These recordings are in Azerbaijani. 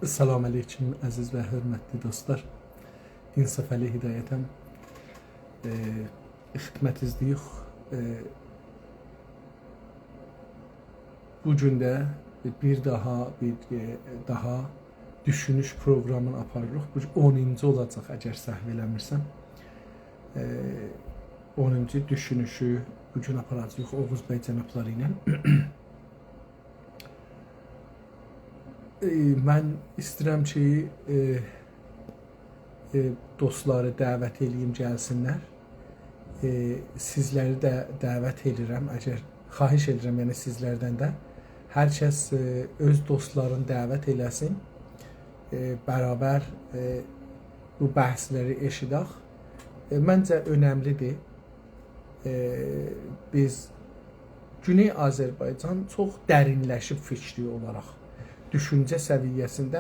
Salam aleyküm əziz və hörmətli dostlar. İnsaf Əli Hidayətəm. Xidmətinizdeyiq. Bu gün də bir daha düşünüş programını aparırıq. Bu 10-cu olacaq əgər səhv eləmirsəm. 10-cu düşünüşü bugün aparacağıq Oğuz bəy cənabları ilə. Mən istəyirəm ki, dostları dəvət edeyim, gəlsinlər. Sizləri də dəvət edirəm, xahiş edirəm, yəni sizlərdən də. Hər kəs öz dostlarını dəvət eləsin. Bərabər bu bəhsləri eşidək. Məncə önəmlidir. Biz Güney Azərbaycan çox dərinləşib fikri olaraq. Düşüncə səviyyəsində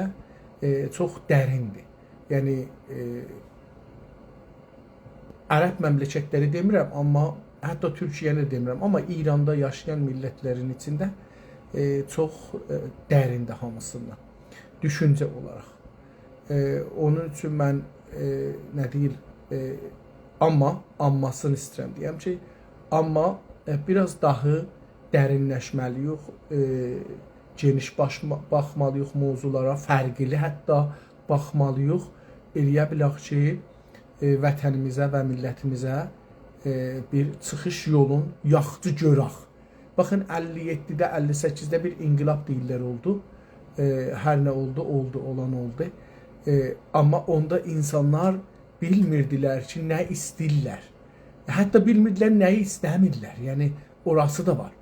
çox dərindir. Yəni, Ərəb məmləkətləri demirəm, amma hətta Türkiyəni demirəm, amma İranda yaşayan millətlərin içində çox dərindir hamısından, düşüncə olaraq. Onun üçün mən, ammasını istəyirəm deyəm ki, amma biraz daha dərinləşməliyik, geniş baxmalıyıq mövzulara, fərqli hətta baxmalıyıq. Eləyə bilək ki, vətənimizə və millətimizə bir çıxış yolun yaxçı görək. Baxın, 57-də, 58-də bir inqilab deyirlər oldu. Hər nə oldu, olan oldu. Amma onda insanlar bilmirdilər ki, nə istəyirlər. Hətta bilmirdilər, nəyi istəmirlər. Yəni, orası da var.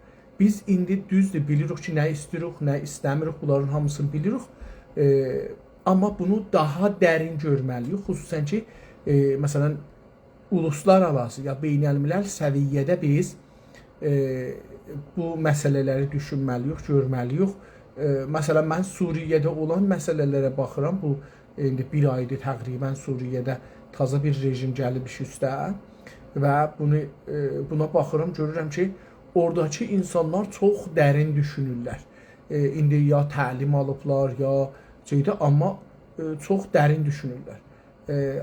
Biz indi düzdür, bilirik ki, nə istəyirik, nə istəmirik, bunların hamısını bilirik. Amma bunu daha dərin görməliyik. Xüsusən ki, məsələn, uluslararası ya beynəlmiləl səviyyədə biz bu məsələləri düşünməliyik, görməliyik. Məsələn, mən Suriyədə olan məsələlərə baxıram. Bu, indi bir aydır təqribən Suriyədə taza bir rejim gəlib iş üstə və buna baxıram, görürəm ki, oradakı insanlar çox dərin düşünürlər. İndi ya təlim alıblar, ya şeydə, amma çox dərin düşünürlər.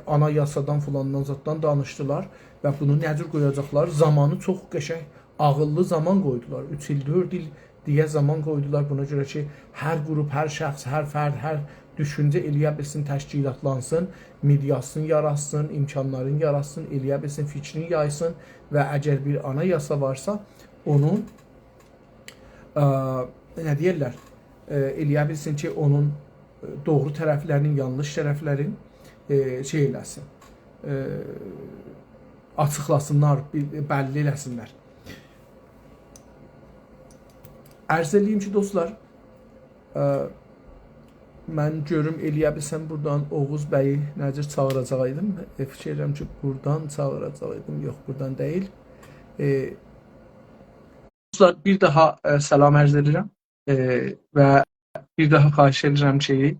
Anayasadan filandan zatdan danışdılar və bunu nə cür qoyacaqlar? Zamanı çox qəşəng, ağıllı zaman qoydular. 3 il, 4 il deyə zaman qoydular. Buna görə ki, hər qrup, hər şəxs, hər fərd, hər düşüncə eləyə bilsin, təşkilatlansın, mediasını yaratsın, imkanlarını yaratsın, eləyə bilsin, fikrini yaysın və əgər bir anayasa varsa, onun nə deyirlər, eləyə bilsin ki, onun doğru tərəflərinin, yanlış tərəflərin şey eləsin, açıqlasınlar, bəlli eləsinlər. Ərz eləyim ki, dostlar, mən görüm eləyə bilsəm buradan Oğuz bəyi necə çağıracaqaydım. Fikir edirəm ki, buradan çağıracaqaydım, yox, buradan deyil. Dostlar, bir daha salam ərz edirəm və bir daha xahiş edirəm ki,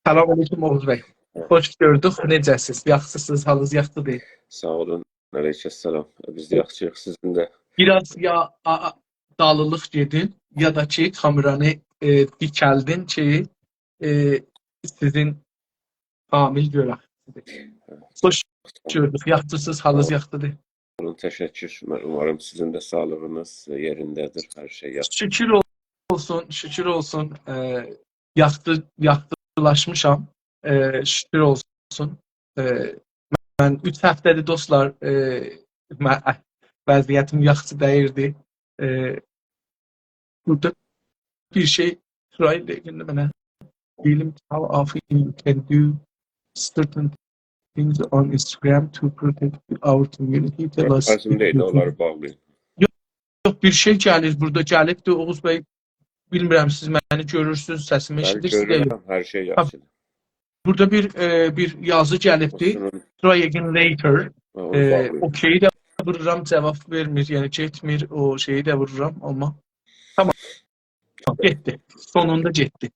salam aleyküm Oğuz bəy. Xoş gördük, necəsiz? Yaxşısınız, halınız yaxşıdır? Sağ olun, aleykümselam. Biz de yaxşıyıq, sizin də. Biraz ya dalılıq gedin, ya da ki, kameranı dikəldin ki, sizin kamil görək. Xoş gördük, yaxşısınız, halınız yaxşıdır? Teşekkür. Umarım sizin de sağlığınız yerindedir. Her şey yaxşı. Şükür olsun. Yaxşılaşmışam. Şükür olsun. Mən 3 həftədir dostlar, vəziyyətim yaxşı dəyirdi. Burada bir şey try edin mənə. Bilim how often you can do certain things on Instagram to protect our community. Tell us. Azimdeydi, onları bağlayın. Yox, bir şey gəlir, burada gəlibdir, Oğuz bəy, bilmirəm, siz məni görürsünüz, səsimi eşidirsiniz. Ben görürüm, her şey yaxşıdır. Burada bir yazı gəlibdir, try again later. Okey də vururam, cavab vermir, yəni getmir, o şeyi də vururam, amma tamam, getdi, sonunda getdi.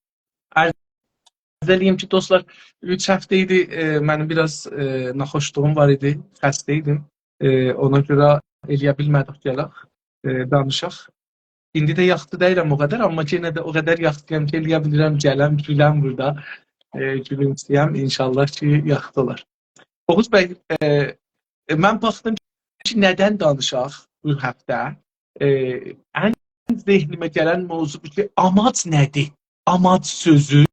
Ərz eləyim ki, dostlar, 3 həftə idi, mənim biraz naxoşluğum var idi, xəstə idim, ona görə eləyə bilmədik gələk, danışaq. İndi də yaxşı deyiləm o qədər, amma yenə də o qədər yaxşıyam ki, eləyə bilirəm, gələm, güləm burada. Gülümsəyəm, inşallah ki, yaxşı olar. Oğuz bəy, mən baxdım ki, nədən danışaq bu həftə? Ən zehnimə gələn mövzu ki, amac nədir? Amac sözü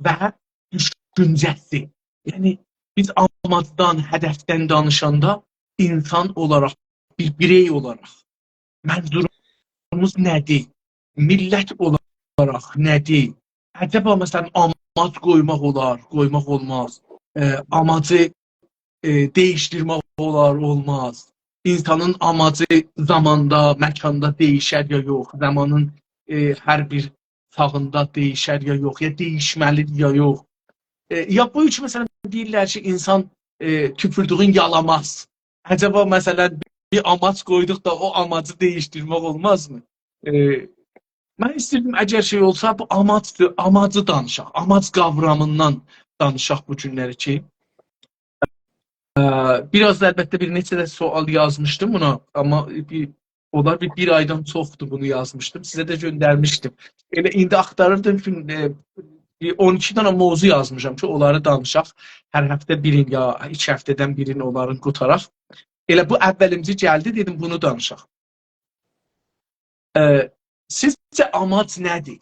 və düşüncəsi. Yəni, biz amacdan, hədəfdən danışanda insan olaraq, bir birey olaraq mənzurumuz nədir? Millət olaraq nədir? Əcəba, məsələn, amac qoymaq olar, qoymaq olmaz. Amacı değiştirmək olar, olmaz. İnsanın amacı zamanda, məkanda değişər ya yox. Zamanın hər bir çağında değişər ya yox. Ya değişməlidir ya yox. Ya bu üç məsələn deyirlər ki, insan tüpürdüğün yalamaz. Acaba məsələn bir amac qoyduq da o amacı değiştirmək olmazmı? Mən istəyirdim əgər şey olsa bu amacı danışaq. Amac qavramından danışaq bu günləri ki. Biraz da əlbəttə bir neçə də sual yazmışdım buna, amma onlar bir aydan çoxdur bunu yazmışdım. Sizə də göndərmişdim. Elə indi axtarırdım ki, 12 dənə mövzu yazmışam ki, onları danışaq. Hər həftə birin ya 2 həftədən birini onların qutaraq. Elə bu əvvəlimci gəldi, dedim bunu danışaq. Sizcə amac nədir?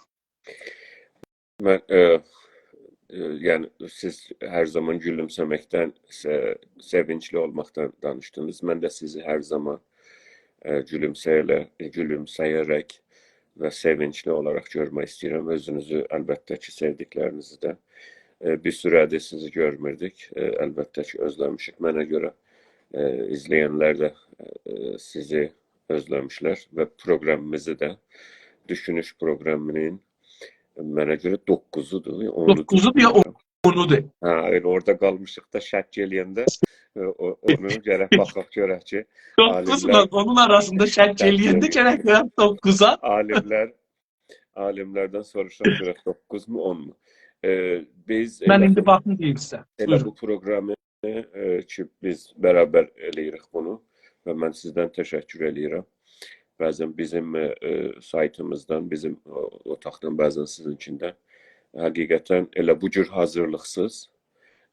Mən yani siz her zaman gülümsemekten, sevinçli olmaktan danıştınız. Ben de sizi her zaman gülümseyerek ve sevinçli olarak görmek istiyorum. Özünüzü elbette ki sevdiklerinizi de. Bir sürede sizi görmürdük. Elbette ki özlemişik. Bana göre izleyenler de sizi özlemişler ve programımızı da düşünüş programının mənə görə 9'udur. 9'u ya 10'udur. Orada qalmışıq da şək eləyəndə onu gərək baxaq görək ki 9'la onun arasında şək eləyəndə gərək 9'a alimlərdən soruşaq görək 9 mu 10 mu? Mən indi baxım deyim sizə. Elə bu proqramı ki biz bərabər eləyirik bunu və mən sizdən təşəkkür eləyirəm. Bəzən bizim saytımızdan, bizim otaqdan, bəzən sizinkindən həqiqətən elə bu cür hazırlıqsız,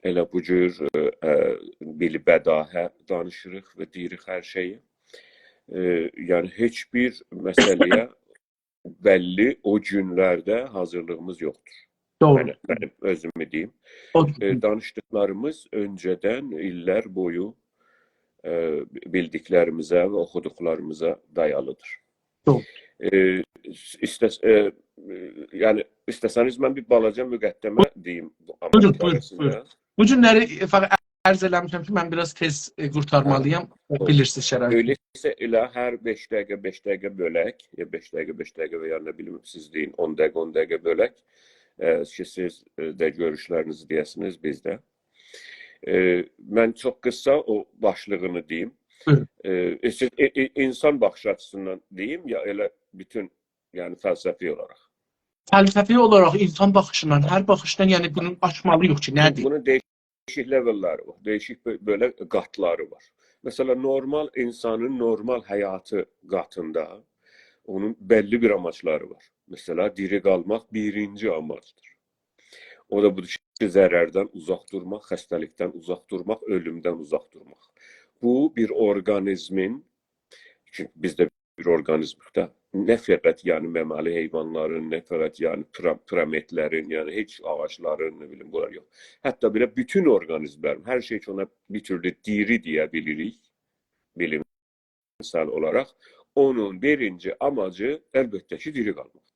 elə bu cür bilibədahə danışırıq və deyirik hər şeyi. Yəni heç bir məsələyə bəlli o günlərdə hazırlığımız yoxdur. Mənim özümü deyim. Danışdıqlarımız öncədən illər boyu bildiklərimizə və oxuduqlarımıza dayalıdır. Yəni istəsəniz mən bir balaca müqəddəmə deyim. Buyurun. Bu günləri ərz eləmişəm ki, mən biraz tez qurtarmalıyam. Bilirsiniz şərait. Öyleysə elə hər 5 dəqiqə bölək, 5 dəqiqə və ya nə bilim siz deyin 10 dəqiqə bölək ki, siz də görüşlərinizi deyəsiniz, biz də. Mən çox qısa o başlığını deyim. İnsan baxış açısından deyim ya elə bütün yəni fəlsəfi olaraq. Fəlsəfi olaraq insan baxışından, hər baxışdan yəni bunun açmalı yox ki, nədir? Bunun değişik levelləri var, değişik böyle qatları var. Mesela normal insanın normal həyatı qatında onun bəlli bir amaçları var. Mesela diri qalmaq birinci amacdır. O da budur ki, zərərdən uzaq durmaq, xəstəlikdən uzaq durmaq, ölümdən uzaq durmaq. Bu bir orqanizmin, çünki bizdə bir orqanizmdə nə fəqət yəni məməli heyvanların, nə fəqət yəni primatlərin, yəni heç ağacların, nə bilim bunlar yox. Hətta belə bütün orqanizmlərin, hər şey ki ona bir türlü diri deyə bilirik, bilimsel olaraq, onun birinci amacı əlbəttə ki, diri qalmaqdır.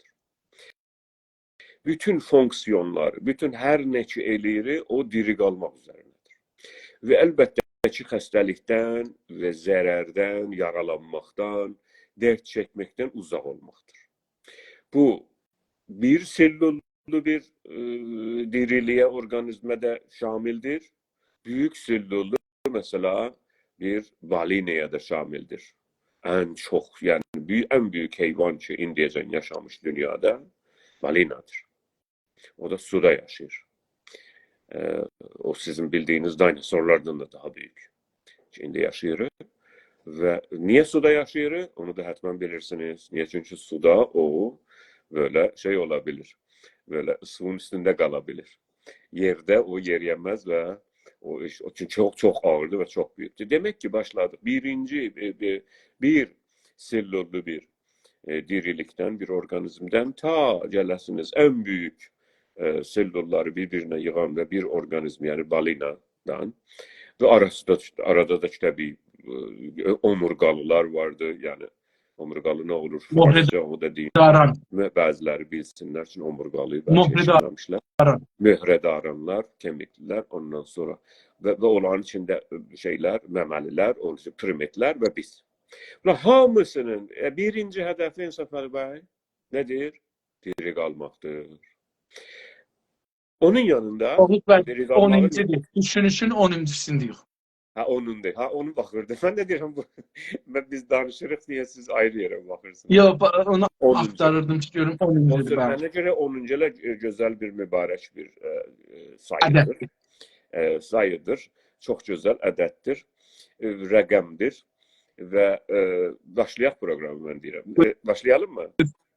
Bütün fonksiyonları, bütün hər nə ki eləyir, o diri qalmaq üzərindədir. Və əlbəttə ki, xəstəlikdən və zərərdən, yaralanmaqdan, dərd çəkməkdən uzaq olmaqdır. Bu, bir sellullu bir diriliyə, orqanizmə də şamildir. Böyük sellullu, məsələ, bir balinəyə də şamildir. Ən çox, yəni ən böyük heyvan ki, indiyəcən yaşamış dünyada balinadır. O da suda yaşayır. O sizin bildiğiniz dinosorlardan da daha büyük. İndi yaşayır. Ve niye suda yaşıyor? Onu da hatmen bilirsiniz. Niye? Çünkü suda o böyle şey olabilir. Böyle suyun üstünde kalabilir. Yerde o yeriyemez ve o çünkü çok ağırdı ve çok büyüktü. Demek ki başladık. Bir selüllü bir dirilikten, bir organizmden ta gelesiniz en büyük selülleri birbirine yığan ve bir organizm yani balinadan ve arada da tabii omurgalılar vardı. Yani omurgalı ne olur Farsça o da değil. Muhredaran. Bazıları bilsinler için omurgalıyı belki Muhredaran. eşitlemişler. Mühredaranlar, kemikliler ondan sonra ve olan içinde şeyler, memeliler, primatlar ve biz. Hamısının birinci hedefi Səfər bəy nedir? Diri qalmaqdır. Onun yanında Oğuz Bey diri qalmağın 10-cudur. Düşünüşün 10-cusundayıq. Onundur. Onu baxırdı. Mən də deyirəm bu biz danışırıq deyə siz ayrı yerə baxırsınız. Yox, onu 10-cu. axtarırdım ki, görüm 10-cudur. Mənə görə 10-cu gözəl bir mübarək bir sayıdır. Sayıdır. Çox gözəl ədəddir. Rəqəmdir. Və başlayaq proqramı mən deyirəm. Başlayalım mı?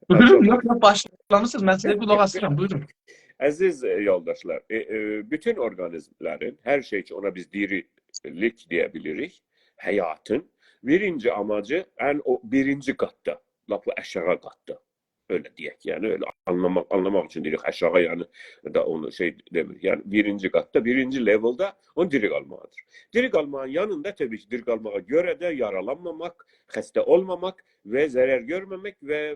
Buyurun, yox, başlamışsınız. Mən sizə qulaq asıram, buyurun. Əziz yoldaşlar, bütün orqanizmlərin, hər şey ki ona biz dirilik deyə bilirik, həyatın birinci amacı o birinci qatda, lap aşağı qatda. Öyle diyek yani öyle anlamak için dedik aşağı yani da onu şey demir. Yani birinci katta, birinci level'da onu diri kalmalıdır. Diri kalmanın yanında tabii ki diri kalmaya göre de yaralanmamak, hasta olmamak ve zarar görmemek ve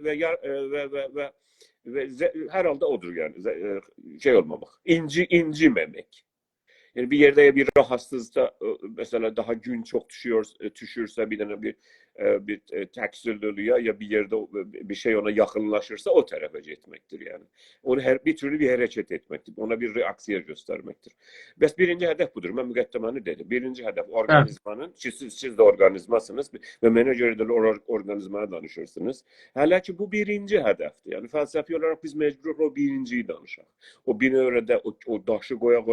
herhalde odur yani şey olmamak, incimemek. Yani bir yerde bir rahatsızda mesela daha gün çok düşürse bir təksirli oluyor ya bir yerde bir şey ona yakınlaşırsa o tarafa gitmektir yani. Onu bir türlü bir hareket etmektir. Ona bir reaksiyon göstermektir. Bəs birinci hedef budur. Ben müqəddəməni dedim. Birinci hedef organizmanın, siz de organizmasınız ve mənə görə də organizmaya danışırsınız. Hələ ki bu birinci hedeftir. Yani felsefi olarak biz mecbur o birinciyi danışaq. O binövrədə o daşı qoya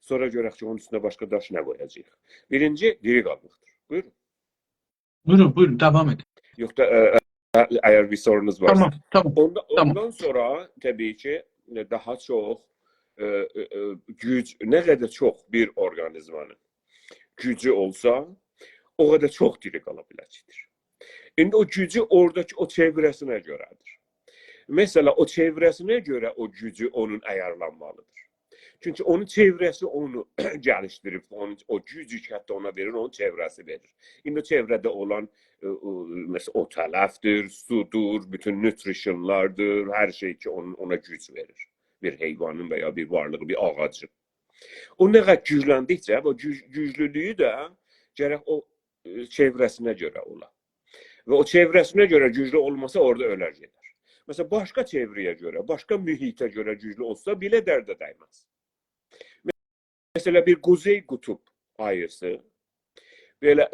sonra görək ki onun üstüne başka daş ne koyacağıq. Birinci diri qalmaqdır. Buyurun. Buyurun, devam edin. Yok da eğer bir sorunuz varsa. Tamam. Ondan sonra tabii ki daha çok güc, ne kadar çok bir organizmanın gücü olsa o kadar çok diri kalabiləcəkdir. İndi o gücü oradaki o çevresine göredir. Mesela o çevresine göre o gücü onun ayarlanmalıdır. Çünkü onun çevresi onu geliştirip o gücü hatta ona verir, onun çevresi verir. İndi o çevrede olan mesela o tələfdir, sudur, bütün nutritionlardır, her şey ki ona güc verir. Bir heyvanın veya bir varlığı, bir ağacın. O ne kadar güclendikçe o güclülüğü de gerek o çevresine göre ola. Ve o çevresine göre güclü olmasa orada öler gider. Mesela başka çevreye göre, başka mühite göre güclü olsa bile derde değmez. Mesela bir Kuzey Kutup ayısı böyle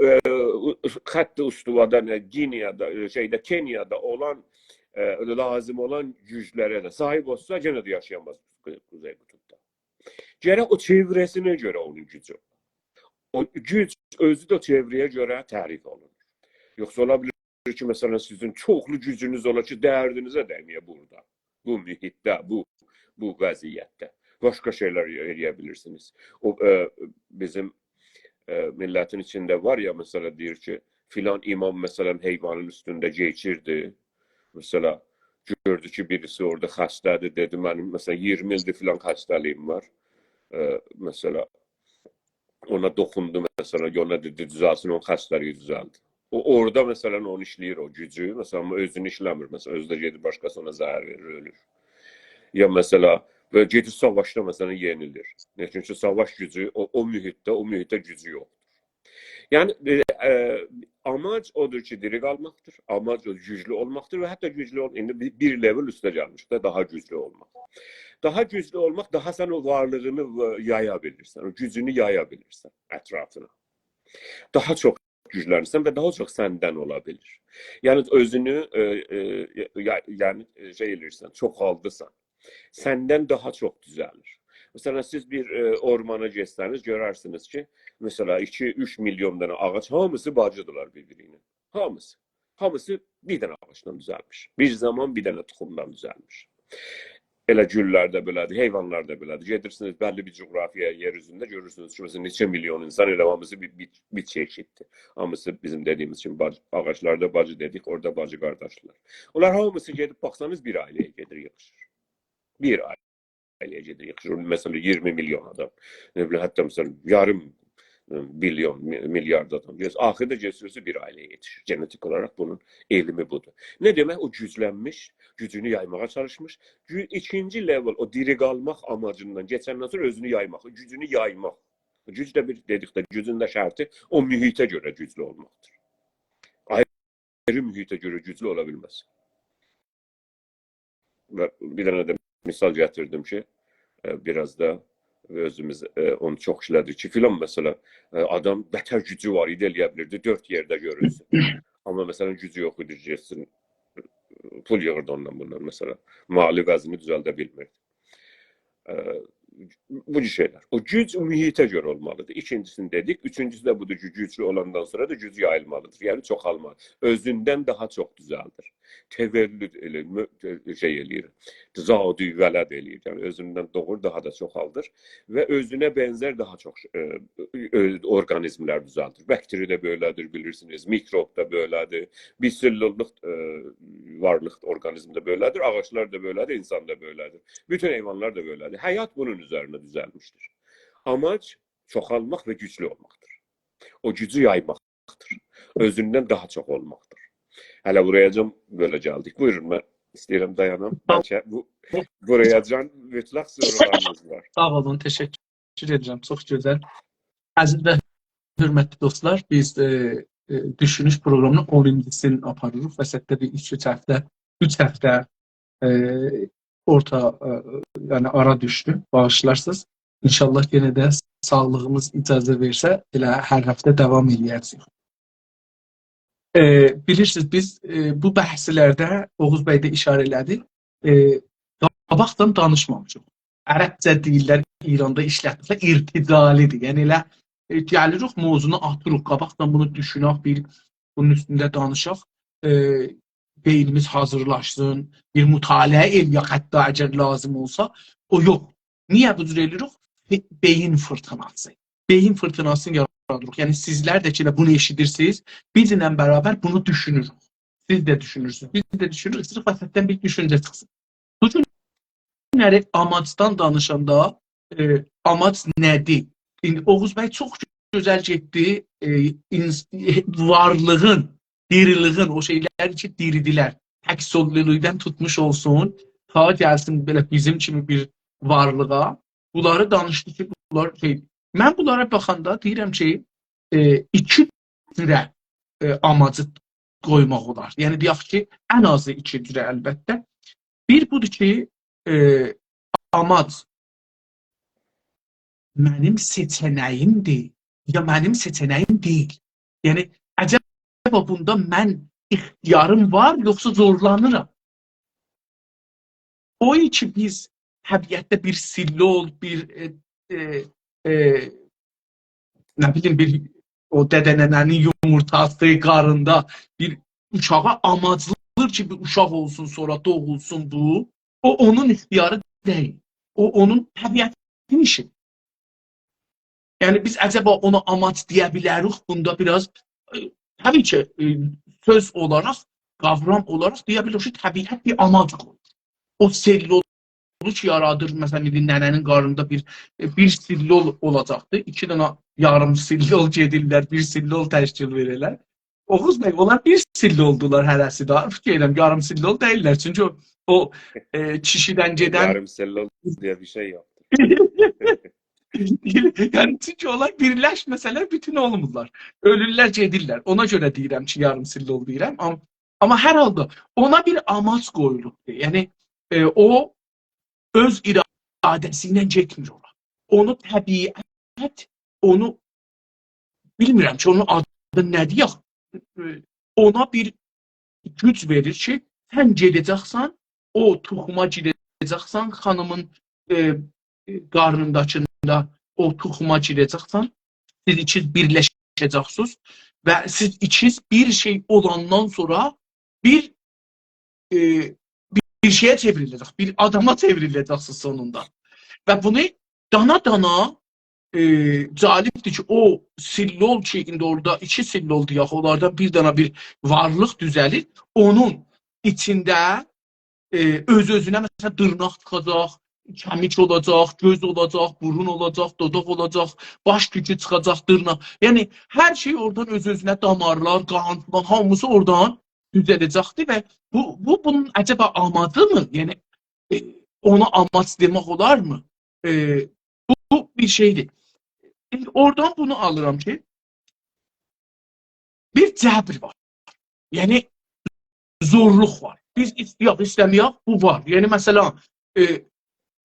hatta Ustuva'da, Ginea'da, Kenya'da olan lazım olan güçlere de sahip olsa gene de yaşayamaz Kuzey Kutup'ta. Gene o çevresine göre onun gücü. O güç özü de çevreye göre tarif olunur. Yoksa olabilir ki mesela sizin çoklu gücünüz ola ki derdinize değmeye burada. Bu mühitte, bu vaziyette. Başka şeyler yapabilirsiniz. O bizim milletin içinde var ya mesela diyor ki filan imam mesela heyvanın üstünde geçirdi. Mesela gördü ki birisi orada hastadır dedi benim mesela 20 ildir filan hastalığım var. Mesela ona dokundu mesela ona dedi düzelsin onun hastalığı düzeldi. O orada mesela onu işleyir o gücü mesela ama özünü işlemir mesela özde gelir başkası ona zarar verir ölür. Ya mesela ve gedir savaşta mesela yenilir. Çünkü savaş gücü o mühitte gücü yoktur. Yani amaç odur ki diri kalmaktır. Amaç o güçlü olmaktır ve hatta güçlü bir level üstüne gelmiştir. Daha güçlü olmak. Daha güçlü olmak daha sen o varlığını yayabilirsen, o gücünü yayabilirsen etrafına. Daha çok güçlenirsen ve daha çok senden olabilir. Yani özünü yani şey elirsen, çok aldıysan senden daha çok düzelir. Mesela siz bir ormana geçseniz görərsiniz ki, mesela 2-3 milyon dənə ağac hamısı bacıdırlar bir-birinə. Hamısı. Hamısı bir dənə ağacdan düzəlmiş. Bir zaman bir dənə toxumdan düzəlmiş. Elə güllər də belədir, heyvanlar da belədir. Gedirsiniz bəlli bir coğrafiyaya, yer üzündə görürsünüz ki, mesela neçə milyon insan elə hamısı bir çeşiddir. Hamısı bizim dediyimiz kimi ağaçlarda bacı dedik, orada bacı qardaşlar. Onlar hamısı gedib baxsanız bir ailəyə gedir, yığışır. Bir ailəyə gedir, yığışır. Mesela 20 milyon adam. Ne bileyim, hətta mesela yarım milyon, milyard adam. Axırda geçiyorsa bir aileye yetişir. Genetik olarak bunun eğilimi budur. Ne demek? O güclənmiş, gücünü yaymağa çalışmış. İkinci level o diri qalmaq amacından geçəndən sonra özünü yaymaq, gücünü yaymaq. Güc də bir dedikdə, gücün də şərti o mühitə görə güclü olmaqdır. Ayrı mühitə görə güclü ola bilməz. Bir dənə də misal gətirdim ki, biraz da özümüz onu çox işlədik ki, filan mesela adam bətər gücü var idi, eləyə bilirdi, 4 yerdə görürsün. Amma mesela gücü yox idi, geçsin, pul yığırdı ondan bundan mesela. Mali vəzini düzəldə bilmirdi. Bu şeyler. O güc mühitə görə olmalıdır. İkincisini dedik. Üçüncüsü də budur ki, güclü olandan sonra da güc yayılmalıdır. Yəni çoxalmalı. Özündən daha çox düzəldir. Tevellüd şey eləyir. Zadü vələd eləyir. Yəni özündən doğur daha da çoxaldır və özünə bənzər daha çox orqanizmlər düzəldir. Bakteri də belədir, bilirsiniz. Mikrob da belədir. Bisillolluq varlıq orqanizm də belədir. Ağaçlar da belədir, insan da belədir. Bütün heyvanlar da belədir. Həyat bunun üzərində düzəlmişdir. Amac çoxalmaq və güclü olmaqdır. O gücü yaymaqdır. Özündən daha çox olmaqdır. Hələ burayacan böyle gəldik. Buyurun, mən istəyirəm dayanam. Bəlkə burayacan mütləq sorularınız var. Sağ olun, teşekkür ederim. Çok güzel. Aziz ve hürmetli dostlar, biz düşünüş programının 10-cısını aparırıq. Vəsətdə bir 3 həftə orta yani ara düştü. Bağışlarsınız. İnşallah yine de sağlığımız icazə versə, elə hər həftə davam edəcəyik. Bilirsiniz, biz bu bəhslərdə Oğuz bəy də işarə elədi. Qabaqdan danışmamışıq. Ərəbcə deyirlər, İranda işlətmişlər, irticalidir. Yəni elə gəlirik, mövzunu atırıq, qabaqdan bunu düşünək, bunun üstündə danışaq. Beynimiz hazırlaşsın, bir mütaliə eləyək, hətta əgər lazım olsa, o yox. Niyə bu cür eləyirik? Beyin fırtınası. Beyin fırtınasını yaradırıq. Yəni sizlər də ki, bunu eşidirsiniz, bizimlə bərabər bunu düşünürük. Siz də düşünürsünüz, biz də düşünürük, sırf vəsətdən bir düşüncə çıxsın. Bu günləri amacdan danışanda, amac nədir? Oğuz bəy çox gözəl getdi, varlığın, diriliğin, o şeyler ki diridiler. Teksollülükten tutmuş olsun, ta gelsin böyle bizim kimi bir varlığa. Bunları danışdı ki, bunlar şey. Ben bunlara baxanda deyirəm ki, iki cürə amacı qoymaq olar. Yəni deyək ki, ən azı iki cürə əlbəttə. Bir budur ki, amac mənim seçənəyimdir, ya mənim seçənəyim deyil. Yəni əcəb bunda mən ixtiyarım var, yoxsa zorlanıram. O ki biz təbiətdə bir sillol, bir nə bilim, bir o dədənənənin yumurtası qarında bir uşağa amaclıdır ki, bir uşaq olsun, sonra doğulsun bu. O onun ixtiyarı deyil. O onun təbiətin işi. Yəni biz əcəba ona amac deyə bilərik, bunda biraz təbii ki, söz olaraq, qavram olaraq deyə bilərik ki, təbiət bir amac qoyur. O sellolu ki yaradır, məsələn, nənənin qarnında bir sillol olacaqdır, 2 dənə yarım sillol gedirlər, bir sillol təşkil verirlər. Oğuz bəy, onlar bir silloldular hərəsi də, fikirləm, yarım sillol deyirlər, çünki o kişidən gedən... Yarım sillol deyə bir şey yoxdur. Yani çünkü onlar birləşməsələr bütün olmurlar. Ölürlər, gedirlər. Ona görə deyirəm ki, yarım sillol deyirəm. Amma hər halda ona bir amac qoyulubdur. Yəni o öz iradəsi ilə getmir ona. Onu təbiət, onu bilmirəm ki, onun adı nə deyək? Ona bir güc verir ki, sən gedəcəksən, o toxuma gedəcəksən, xanımın qarnındakında o toxuma girəcəksən, siz ikiniz birləşəcəksiniz və siz ikiniz bir şey olandan sonra bir e, bir şeye çevrilecek, bir adama çevrileceksin sonunda. Ve bunu dana calipdir ki o sillol şeyinde orada iki sillol diye onlardan bir dana bir varlık düzelir. Onun içinde öz-özünə mesela dırnaq çıxacaq, kemik olacaq, göz olacaq, burun olacaq, dodaq olacaq, baş gücü çıxacaq, dırnaq. Yəni hər şey oradan öz-özünə damarlar, qan, hamısı oradan düzələcəkdir və bunun acaba amacı mı? Yəni ona amaç demək olar mı? Bu bir şeydir. Oradan bunu alıram ki bir cəbr var. Yəni zorluq var. Biz istəməyək, bu var. Yəni məsələn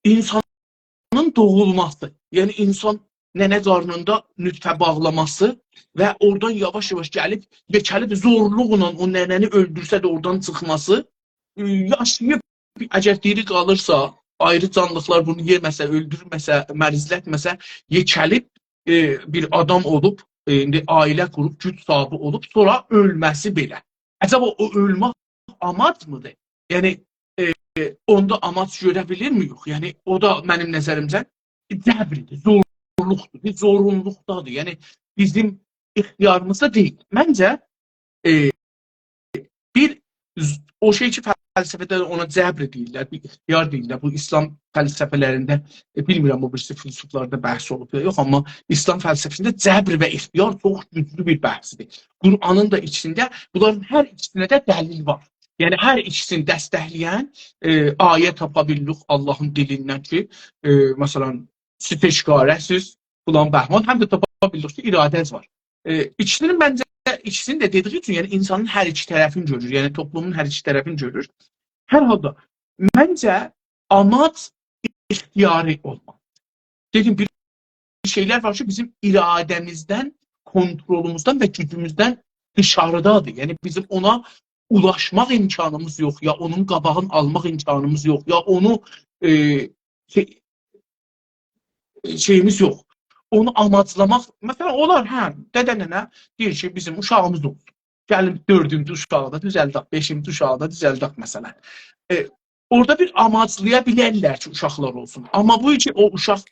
insanın doğulması, yəni insan nənə qarnında nütfə bağlaması və oradan yavaş-yavaş gəlib, yekəlib zorluqla o nənəni öldürsə də oradan çıxması, yaşayıb, əgər diri qalırsa, ayrı canlıqlar bunu yeməsə, öldürməsə, mərizlətməsə, yekəlib bir adam olub, indi ailə qurub, güc sahibi olub, sonra ölməsi belə. Acaba o ölmək amac mıdır? Yəni, onda amac görə bilirmi? Yox. Yəni, o da mənim nəzərimcə cəbridir, zorluqdur, zorunluqdadır. Yəni, bizim ixtiyarımızda deyil. Məncə, bir o şey ki, fəlsəfədə ona cəbr deyirlər, bir ixtiyar deyirlər. Bu İslam fəlsəfələrində, bilmirəm, o birisi filosoflarda bəhs olub ya, yox, amma İslam fəlsəfəsində cəbr və ixtiyar çox güclü bir bəhsdir. Qur'anın da içində bunların hər ikisinə də dəlil var. Yəni, hər ikisini dəstəkləyən ayə tapa bilirik Allahın dilindən ki, məsələn, siz teşkarəsiz, filan bəhman, həm də tapa bilirik ki, iradəz var. İkisinin məncə, ikisini də dediği üçün, yəni insanın hər iki tərəfini görür, yəni toplumun hər iki tərəfini görür. Hər halda, məncə amac ixtiyari olmalı. Dedim, bir şeylər var ki, bizim iradəmizdən, kontrolumuzdan və gücümüzdən dışarıdadır. Yəni, bizim ona ulaşmaq imkanımız yox, ya onun qabağını almaq imkanımız yox, ya onu şeyimiz yox. Onu amaclamaq, məsələn, olar, dədə-nənə deyir ki, bizim uşağımız olsun. Gəlin 4-cü uşağı da düzəldək, 5-ci uşağı da düzəldək, məsələn. Orada bir amaclaya bilərlər ki, uşaqlar olsun. Amma bu ki, o uşaq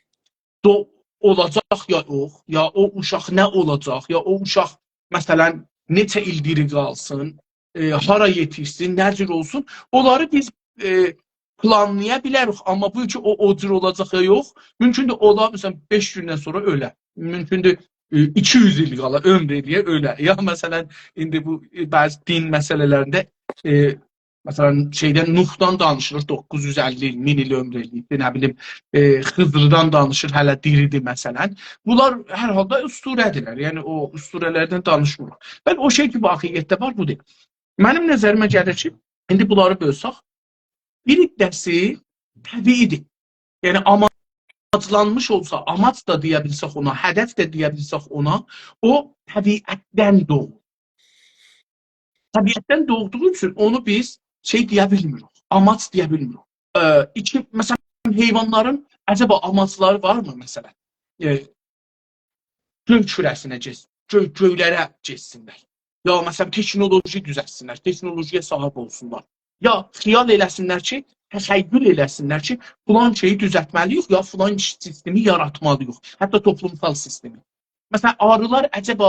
olacaq ya yox, ya o uşaq nə olacaq, ya o uşaq, məsələn, neçə il diri qalsın, hara yetişsin, nə cür olsun, onları biz planlaya bilərik, amma bu ki, o cür olacaq ya yox, mümkündür ola, məsələn, 5 gündən sonra ölə, mümkündür 200 il qala, ömr eləyə ölə, ya məsələn, indi bu bəzi din məsələlərində, məsələn, şeydən, Nuhdan danışılır, 950 il, 1000 il ömr eləyib, nə bilim, Xızırdan danışır, hələ diridir, məsələn. Bunlar hər halda üstürədirlər, yəni o üstürələrdən danışmırıq. Bəli, o şey ki, vaqiyyətdə var, bu deyil. Mənim nəzərimə gəlir ki, indi bunları bölsək, bir iddəsi təbiidir. Yəni, amaclanmış olsa, amac da deyə bilsək ona, hədəf də deyə bilsək ona, o təbiətdən doğur. Təbiətdən doğduğu üçün onu biz şey deyə bilmirik, amac deyə bilmirik. Məsələn, heyvanların əcəba amacları varmı, məsələn? Göy kürəsinə getsin, göylərə getsinlər. Ya, məsələn, teknoloji düzəlsinlər, teknolojiyə sahib olsunlar. Ya, xiyal eləsinlər ki, təxəyyül eləsinlər ki, filan şeyi düzəltməliyik, ya filan sistemi yaratmalıyıq, hətta toplumsal sistemi. Məsələn, arılar əcəba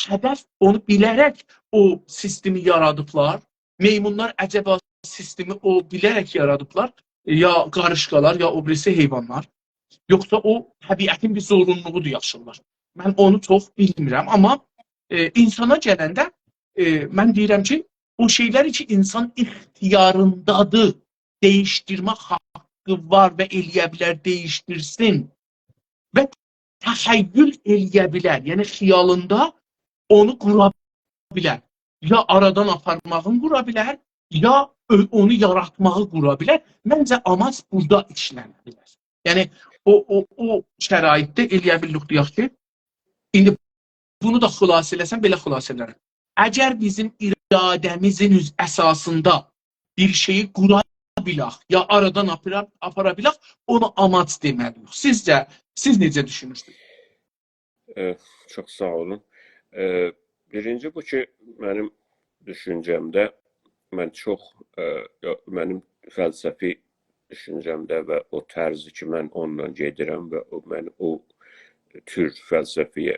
hədəf onu bilərək o sistemi yaradıblar, meymunlar əcəba sistemi o bilərək yaradıblar, ya qarışqalar, ya o birisi heyvanlar, yoxsa o təbiətin bir zorunluğudur yaşırlar. Mən onu çox bilmirəm, amma insana gələndə mən deyirəm ki, o şeylər ki, insan ixtiyarındadır, dəyişdirmək haqqı var və eləyə bilər, dəyişdirsin və təxəyyül eləyə bilər, yəni xiyalında onu qura bilər. Ya aradan aparmağını qura bilər, ya onu yaratmağı qura bilər. Məncə, amac burada işlənə bilər. Yəni, o şəraitdə eləyə bilirik, deyək ki, indi bunu da xülas eləsəm, belə xülas elərəm. Əgər bizim iradəmizin əsasında bir şeyi qura bilək, ya aradan apara bilək, ona amac deməliyik. Sizcə, siz necə düşünürsünüz? Çox sağ olun. Birinci bu ki, mənim düşüncəmdə mən çox mənim fəlsəfi düşüncəmdə və o tərzi ki, mən ondan gedirəm və mən o tür fəlsəfiyə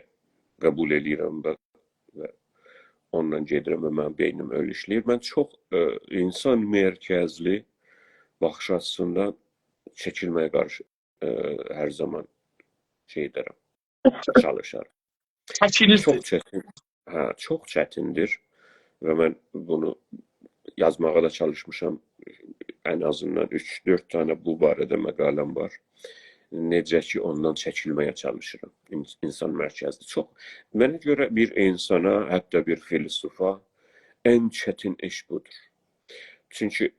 qəbul edirəm və ondan gedirəm və mənim beynim öyle işləyir. Mən çox insan mərkəzli baxış açısından çəkilməyə qarşı hər zaman şey edərəm, çalışarım. Çəkinirsiniz. Çox çətindir və mən bunu yazmağa da çalışmışam. Ən azından 3-4 tane bu barədə məqaləm var. Necə ki, ondan çəkilməyə çalışırım. İnsan mərkəzli. Çox. Mənə görə bir insana, hətta bir filosofa ən çətin iş budur. Çünki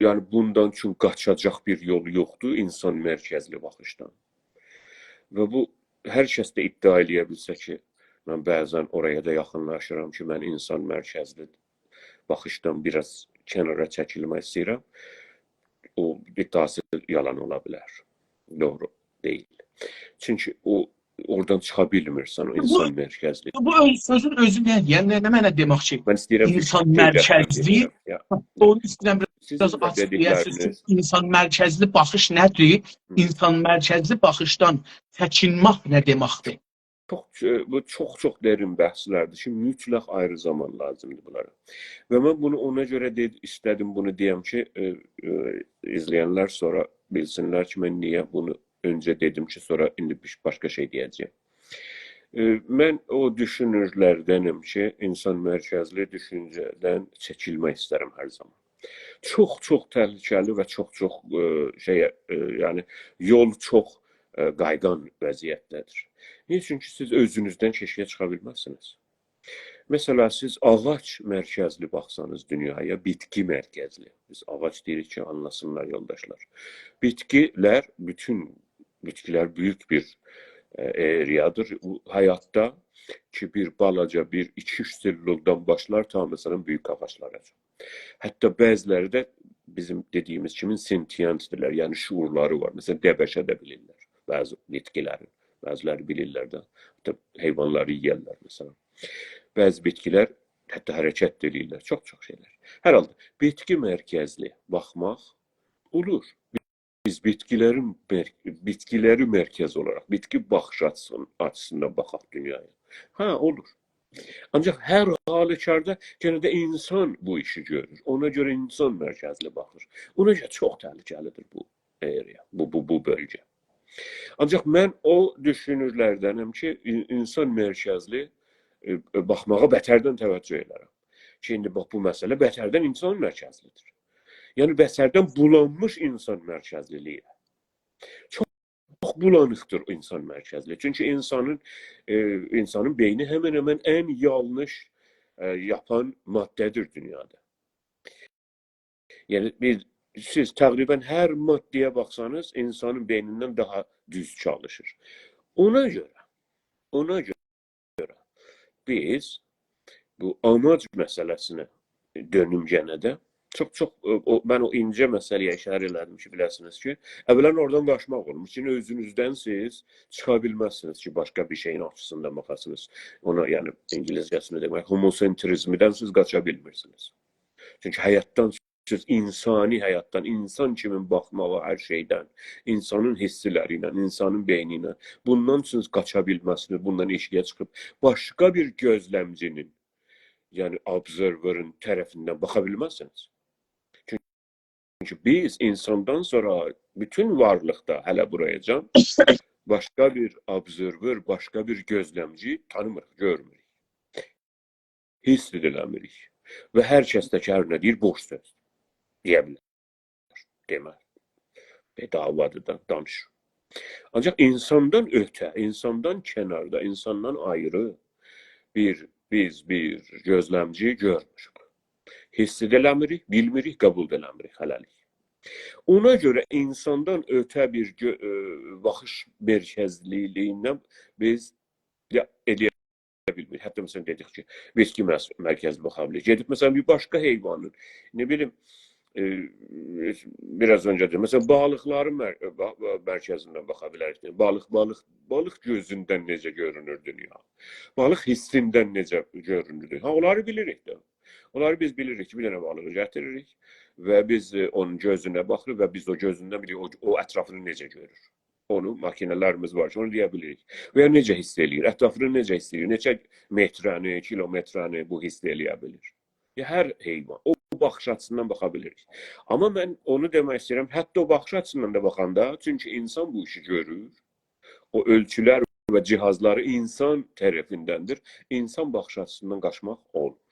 yəni bundan üçün qaçacaq bir yol yoxdur insan mərkəzli baxışdan. Və bu hər kəs də iddia eləyə bilsə ki, mən bəzən oraya da yaxınlaşıram ki, mən insan mərkəzli baxışdan biraz kənara çəkilmək istəyirəm. O iddiası yalan ola bilər. Doğru deyil. Çünki oradan çıxa bilmirsən o insan mərkəzli. Bu sözün özü nə? Yəni nə mənə demək ki, mən istəyirəm insan mərkəzli, onu istəyirəm biraz açıqlayasınız. İnsan mərkəzli baxış nədir? İnsan mərkəzli baxışdan çəkinmək nə deməkdir? Bu çox dərin bəhslərdir ki, mütləq ayrı zaman lazımdır bunlara. Və mən bunu ona görə istədim bunu deyəm ki, izləyənlər sonra bilsinlər ki, mən niyə bunu öncə dedim ki, sonra indi başqa şey deyəcəyim. Mən o düşünürlərdənim ki, insan mərkəzli düşüncədən çəkilmək istərəm hər zaman. Çox təhlükəli və çox yəni yol çox qayğan vəziyyətdədir. Niçin ki, siz özünüzdən keşiyə çıxa bilməzsiniz. Mesela siz ağac mərkəzli baxsanız dünyaya, bitki mərkəzli. Biz ağac deyirik ki, anlasınlar yoldaşlar. Bütün bitkilər büyük bir eriyadır. Həyatda ki, bir balaca, bir 200 illuldan başlar ta mesela büyük ağaçlara. Hətta bəziləri də bizim dediyimiz kimi sentiyentdirlər, yəni şuurları var. Mesela dəbəşə də bilirlər bəzi bitkilərin. Bəziləri bilirlər də, hətta heyvanları yeyərlər məsələn. Bəzi bitkilər hətta hərəkət edirlər, çox şeylər. Hər halda bitki mərkəzli baxmaq olur. Biz bitkiləri mərkəz olaraq, bitki baxış açısından baxaq dünyaya. Olur. Ancaq hər halükarda yenə də insan bu işi görür. Ona görə insan mərkəzli baxır. Ona görə çox təhlükəlidir bu area, bu bölgə. Ancaq mən o düşünürlərdənim ki, insan mərkəzli baxmağa bətərdən təvəccüh edərəm. Şimdi bax, bu məsələ bətərdən insan mərkəzlidir. Yəni, bətərdən bulanmış insan mərkəzliliyə. Çox bulanıqdır insan mərkəzli. Çünki insanın beyni həmən ən yanlış yapan maddədir dünyada. Yəni, siz təqribən hər maddəyə baxsanız, insanın beynindən daha düz çalışır. Ona görə biz bu amac məsələsinə dönüm yenə də mən o incə məsələyə işarə elədim ki, biləsiniz ki, əvvələn oradan qaçmaq olmuş. Çünki özünüzdən siz çıxa bilməzsiniz ki, başqa bir şeyin açısından baxasınız. Ona, yəni, İngilizcəsini demək, homosentrizmdən siz qaça bilmirsiniz. Çünki həyatdan siz insani həyatdan, insan kimi baxmağa hər şeydən, insanın hissiləri ilə, insanın beyni ilə, bundan siz qaça bilməzsiniz, bundan eşiyə çıxıb, başqa bir gözləmcinin, yəni observerın tərəfindən baxa bilməzsiniz. Çünki biz insandan sonra bütün varlıqda, hələ burayacan, başqa bir observer, başqa bir gözləmci tanımırıq, görmürük. Hiss ediləmirik. Və hər kəsdəki hər nə deyir, boş söz. Deyə bilər. Demək. Davadır da, danışır. Ancaq insandan ötə, insandan kənarda, insandan ayrı biz bir gözləmci görmürük. Hiss ediləmirik, bilmirik, qəbul ediləmirik hələlik. Ona görə insandan ötə bir baxış mərkəzliliyindən biz eləyə bilmirik. Hətta məsələn dedik ki, bitki mərkəzli baxa bilir. Gedib məsələn bir başqa heyvanın, nə bilim, biraz önce dedim. Mesela balıkların merkezinden bakabiliriz. Balık gözünden necə görünür dünya? Balıq hissindən necə görünür? Ha, onları bilirik də. Onları biz bilirik ki, bir dənə balığı gətiririk və biz onun gözünə baxırıq və biz o gözündən bilirik o ətrafını necə görür. Onu makinelərimiz var ki, onu deyə bilirik. Və ya necə hiss eləyir, ətrafını necə hiss eləyir, neçə metrəni, kilometrəni bu hiss eləyə bilir. Ya hər heyvan o baxış açısından baxa bilirik. Amma mən onu demək istəyirəm, hətta o baxış açısından da baxanda, çünki insan bu işi görür, o ölçülər və cihazları insan tərəfindəndir. İnsan baxış açısından qaçmaq olmur.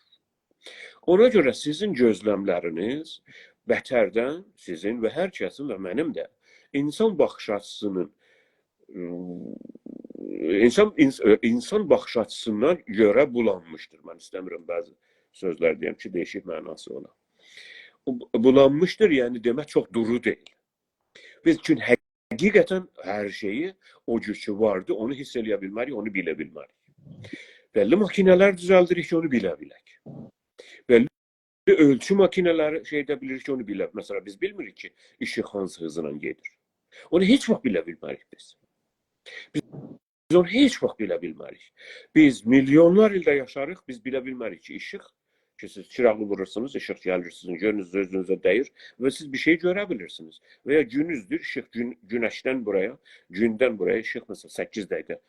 Ona görə sizin gözləmləriniz bətərdən sizin və hər kəsin və mənim də insan baxış açısının insan baxış açısından görə bulanmışdır. Mən istəmirəm bəzi sözlər deyəm ki, değişik mənası ola. Bulanmışdır, yəni demək çox duru deyil. Biz üçün həqiqətən hər şeyi o gücü vardı, onu hiss eləyə bilmərik, onu bilə bilmərik. Bəlli makinelər düzəldirik ki, onu bilə bilək. Bəlli ölçü makineləri şeydə bilirik ki, onu bilə. Məsələn, biz bilmirik ki, işıq hansı hızla gedir. Onu heç vaxt bilə bilmərik biz. Biz onu heç vaxt bilə bilmərik. Biz milyonlar ildə yaşarıq, biz bilə bilmərik ki, işıq ki, siz çırağı vurursunuz, işıq gəlir sizin gözünüz özünüzə dəyir və siz bir şey görə bilirsiniz. Və ya günüzdür, işıq günəşdən buraya, gündən buraya işıq məsələn 8 dəqiqə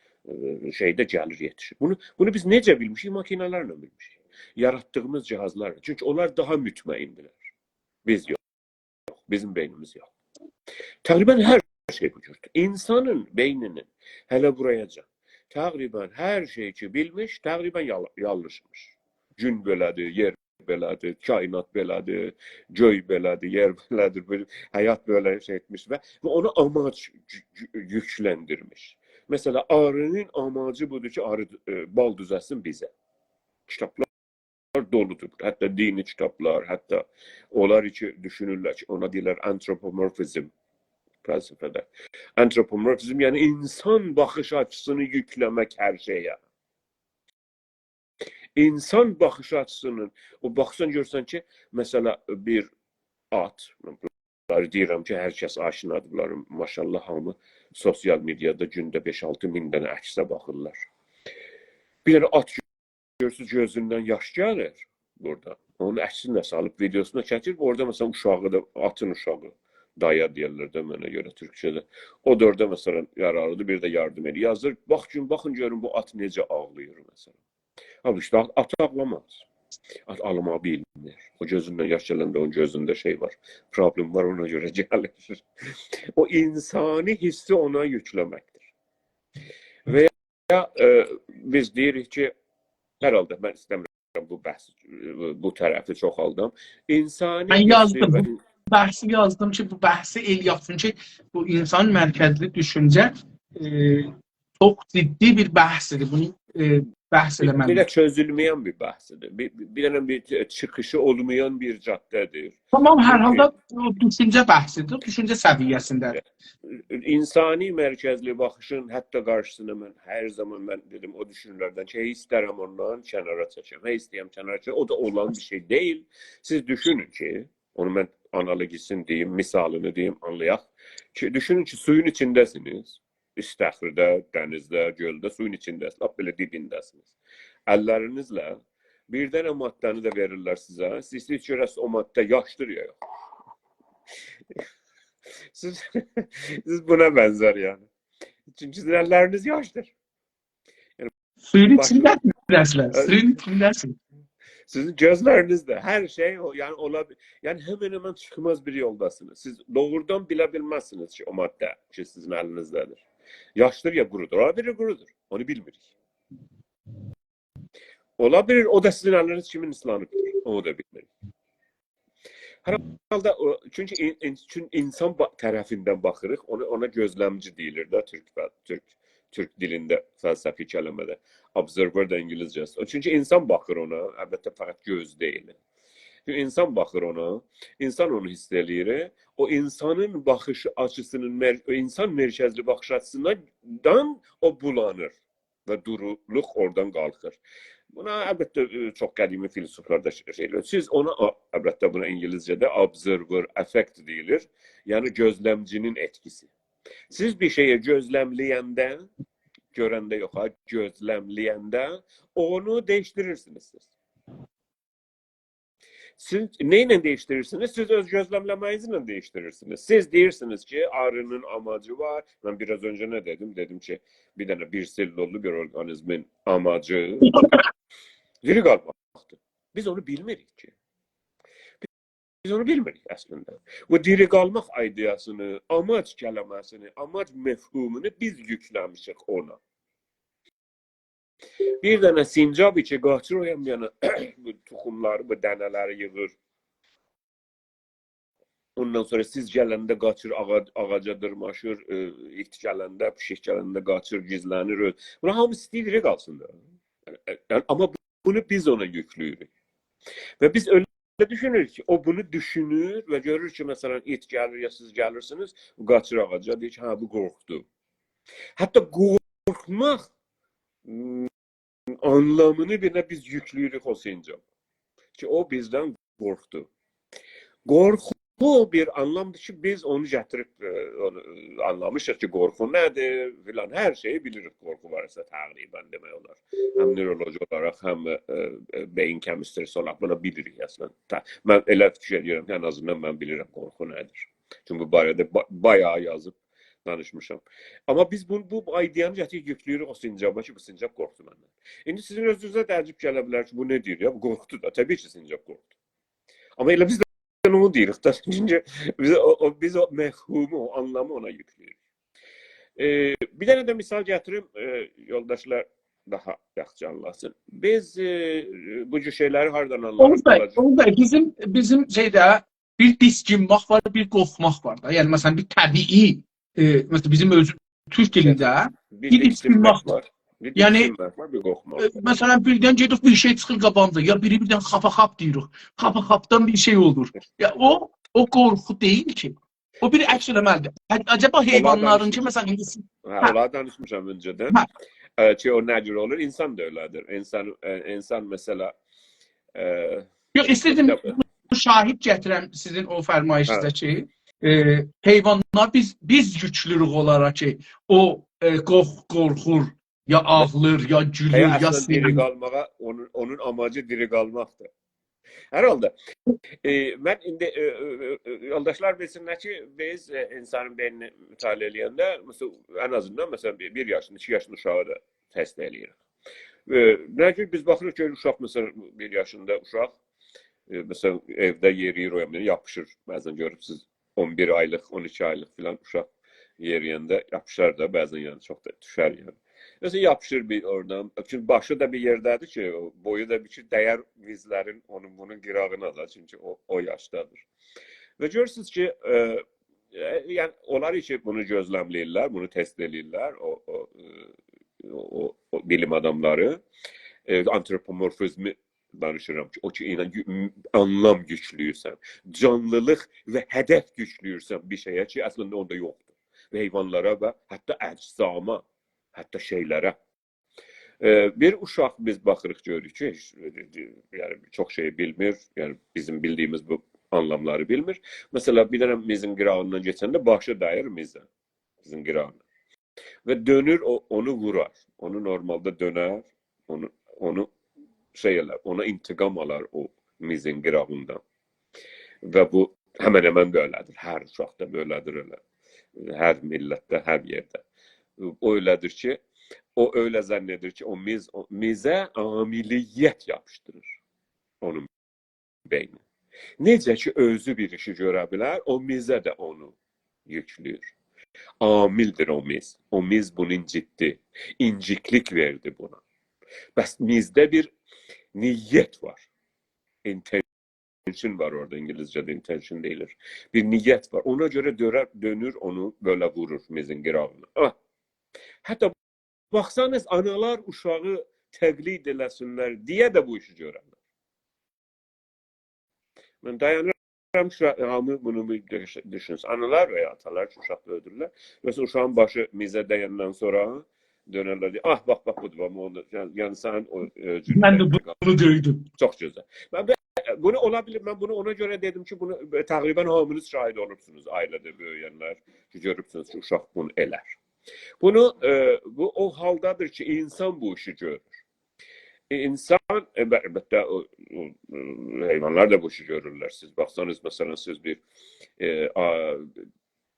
şeydə gəlir, yetişir. Bunu biz necə bilmişik? Makinelərlə bilmişik. Yaratdığımız cihazlarla. Çünki onlar daha mütməindirlər. Biz yox. Bizim beynimiz yox. Təqribən hər şey bu cürdür. İnsanın beyninin hələ burayacan təqribən hər şey ki bilmiş, təqribən yanlışmış. Gün belədir, yer belədir, kainat belədir, göy belədir, yer belədir, həyat belə şey etmiş və ona amac yükləndirmiş. Mesela arının amacı budur ki, arı bal düzəlsin bizə. Kitablar doludur. Hətta dini kitablar, hətta onlar ki düşünürlər ki, ona deyirlər antropomorfizm fəlsəfədə. Antropomorfizm yəni insan baxış açısını yükləmək hər şeyə. İnsan baxış açısının, o baxsan görsən ki, mesela bir at, bunları deyirəm ki, hər kəs aşinadırlar, maşallah hamı sosial mediada gündə 5-6 min dənə əksə baxırlar. Bir dənə at görürsünüz, gözündən yaş gəlir burada. Onun əksini də salıb, videosuna çəkir, orada mesela uşağı da, atın uşağı, daya deyirlər də mənə görə Türkçədə. O da orada mesela yararlıdır, bir də yardım edir. Yazır, baxın görün bu at necə ağlayır mesela. Abi işte at ağlamaz. At ağlama bilmir. O gözündən yaş gələndə onun gözündə şey var. Problem var, ona görə gəlir. O insani hissi ona yükləməkdir. Və ya biz deyirik ki, hər halda mən istəmirəm bu tərəfi çoxaldım. İnsani mən yazdım. hissi Bu bəhsi yazdım ki, bu bəhsi el yapsın ki, bu insan mərkəzli düşüncə çox ciddi bir bəhsdir. Bunu bəhs eləməliyik. Bir də çözülməyən bir bəhsidir. Bir dənə bir çıxışı olmayan bir caddədir. Tamam, hər halda düşüncə bəhsidir, düşüncə səviyyəsindədir. İnsani mərkəzli baxışın hətta qarşısına mən hər zaman dedim o düşünürlərdən ki, istərəm ondan kənara çəkəm, istəyəm kənara çəkəm. O da olan bir şey deyil. Siz düşünün ki, onu mən analogisini deyim, misalını deyim, anlayaq. Düşünün ki, suyun içindəsiniz. İstəxirdə, dənizdə, göldə, suyun içindəsiniz, lap belə dibindəsiniz. Əllərinizlə bir dənə maddəni də verirlər sizə. Siz görəsiniz o maddə yaşdır ya yox. Siz buna bənzər yəni. Çünki sizin əlləriniz yaşdır. Yəni, suyun içindəsiniz, suyun içindəsiniz. Sizin gözləriniz də, hər şey yəni olabilir. Yəni hemen çıxmaz bir yoldasınız. Siz doğrudan bilə bilməzsiniz ki, o maddə ki, sizin əlinizdədir. Yaşdır ya qurudur. Olabilir qurudur. Onu bilmirik. Olabilir o da sizin əliniz kimin ıslanıbdır. Onu da bilmirik. Hər halda çünki insan tərəfindən baxırıq. Ona gözləmci deyilir də Türk dilində fəlsəfi kəlmədə. Observer də İngilizcəsi. Çünki insan baxır ona, əlbəttə fəqət göz deyil. Çünki insan baxır ona, insan onu hiss eləyir. O insanın baxış açısının, insan mərkəzli baxış açısından o bulanır və duruluq oradan qalxır. Buna əlbəttə çox qədimi filosoflar da şey edir. Siz ona əlbəttə buna İngiliscədə observer effect deyilir. Yəni gözləmcinin etkisi. Siz bir şeyi gözləmləyəndə, görəndə yox, gözləmləyəndə onu dəyişdirirsiniz siz. Siz neyle değiştirirsiniz? Siz öz gözlemlemenizle değiştirirsiniz. Siz deyirsiniz ki arının amacı var. Ben biraz önce ne dedim? Dedim ki bir tane bir selüloidlu bir organizmin amacı diri kalmaktır. Biz onu bilmirik ki. Biz onu bilmirik aslında. Bu diri kalmak ideyasını, amaç kelimesini, amaç mefhumunu biz yüklemişik ona. Bir dənə sincab içi qaçır o yana bu toxumları, bu dənələri yığır. Ondan sonra siz gələndə qaçır, ağaca dırmaşır, it gələndə, pişik gələndə qaçır, gizlənir. Buna hamısı diri qalsın da. Yani, ama bunu biz ona yüklüyoruz. Ve biz öyle düşünürük ki, o bunu düşünür ve görür ki, mesela it gelir ya siz gelirsiniz, qaçır ağaca, deyir ki, ha bu qorxdu. Hatta qorxmaq anlamını bile biz yüklüyoruz o sincab. Ki o bizden qorxdu. Qorxu bir anlamdır ki biz onu gətirib onu anlamışıq ki qorxu nədir filan hər şeyi bilirik qorxu varsa təqribən demək olar. Həm neuroloji olaraq həm beyin kemistrisi olaraq bunu bilirik əslində. Mən elə fikir edirəm ki, ən azından mən bilirəm qorxu nədir. Çünki bu barədə bayağı yazıb danışmışam. Amma biz bu ideyanı gətirib yüklüyürük o sincaba ki bu sincab qorxdu məndən. İndi sizin özünüzə təəccüb gələ bilər ki bu ne deyir ya bu qorxdu da. Təbii ki sincab qorxdu. Amma elə biz onu deyirik da. Çünki biz o mefhumu, o anlamı ona yüklüyoruz. Bir tane de misal getirim, yoldaşlar daha yaxşı anlasın. Biz bu cür şeyleri hardan anlarız? Oğuz Bey, bizim şeydə bir diskinmaq var, bir qorxmaq var da. Yəni məsələn bir təbii, məsələn bizim öz Türk dilində bir diskinmaq var. Yani mesela birden gedib bir şey çıxır qabağımıza. Ya biri birden xapa-xap deyirik. Xapa-xapdan bir şey olur. Ya o qorxu değil ki. O bir əks eləməlidir. Acaba heyvanların ki mesela Olar danışmışam önceden. Ki o necür olur? İnsan da öyledir. İnsan mesela Yox, istedim şahid gətirəm sizin o fərmayişinizdəki. Heyvanlar biz güçlürük olaraq ki o qorxur. Ya ağlır, ya gülür, ya sevinir. Diri kalmağa, onun amacı diri kalmaktır. Herhalde. Ben indi yoldaşlar bilsinler ki biz insanın beynini mütalaa eləyəndə mesela en azından mesela bir yaşında, 2 yaşında uşağı da test eləyirik. Ne ki biz baxırıq ki uşaq mesela 1 yaşında uşaq mesela evdə yeriyir o yana yapışır. Bazen görürsünüz 11 aylıq, 12 aylıq filan uşaq yeriyəndə yapışar da bazen yani çok da düşər yani. Mesela yapışır bir oradan. Çünkü başı da bir yerdedir ki, boyu da bir şey değer vizlerin onun bunun qırağına da. Çünkü o yaşdadır. Ve görürsünüz ki, yani onlar için bunu gözlemləyirlər, bunu test edirlər, o bilim adamları. Antropomorfizmi danışıram ki, o ki anlam güçlüyürsən, canlılıq ve hedef güçlüyürsən bir şeye ki, aslında onda yoktur. Ve hayvanlara ve hatta eczama, hatta şeylere. Bir uşaq biz baxırıq görürük ki, yani çok şey bilmir, yani bizim bildiğimiz bu anlamları bilmir. Mesela bir dənə mizin qırağından geçəndə başı dəyir mizə, mizin qırağına. Ve dönür onu vurar. Onu normalde döner, onu şey elər, ona intikam alar o mizin qırağından. Ve bu hemen böylədir. Hər uşaqda böylədir öyle. Hər millətdə, hər yerdə. O öyledir ki, o öyle zannedir ki o mize amiliyyət yapıştırır onun beyni. Necə ki özü bir işi görə bilər, o mizə də onu yüklüyor. Amildir o miz. O miz bunu incitti. İnciklik verdi buna. Bəs mizdə bir niyyət var. Intention var orada, İngilizce'de intention deyilir. Bir niyyət var. Ona göre dönür onu böyle vurur mizin qırağına. Hatta baksanız analar uşağı təqlid eləsinlər diye de bu işi görürlər. Ben dayanıram ki, hamı bunu düşünsün. Analar veya atalar uşağı öldürürlər. Mesela uşağın başı mizə dəyəndən sonra dönərlər deyir, ah bax budur, yəni sən o Mən də bunu duydum. Çox gözəl. Bunu ola bilir, mən bunu ona görə dedim ki, bunu təqribən hamınız şahid olursunuz ailədə böyüyənlər ki, görübsünüz ki, uşaq bunu elər. Bunu bu o haldadır ki, insan bu işi görür. İnsan, əlbəttə heyvanlar da bu işi görürlər. Siz baxsanız, məsələn, siz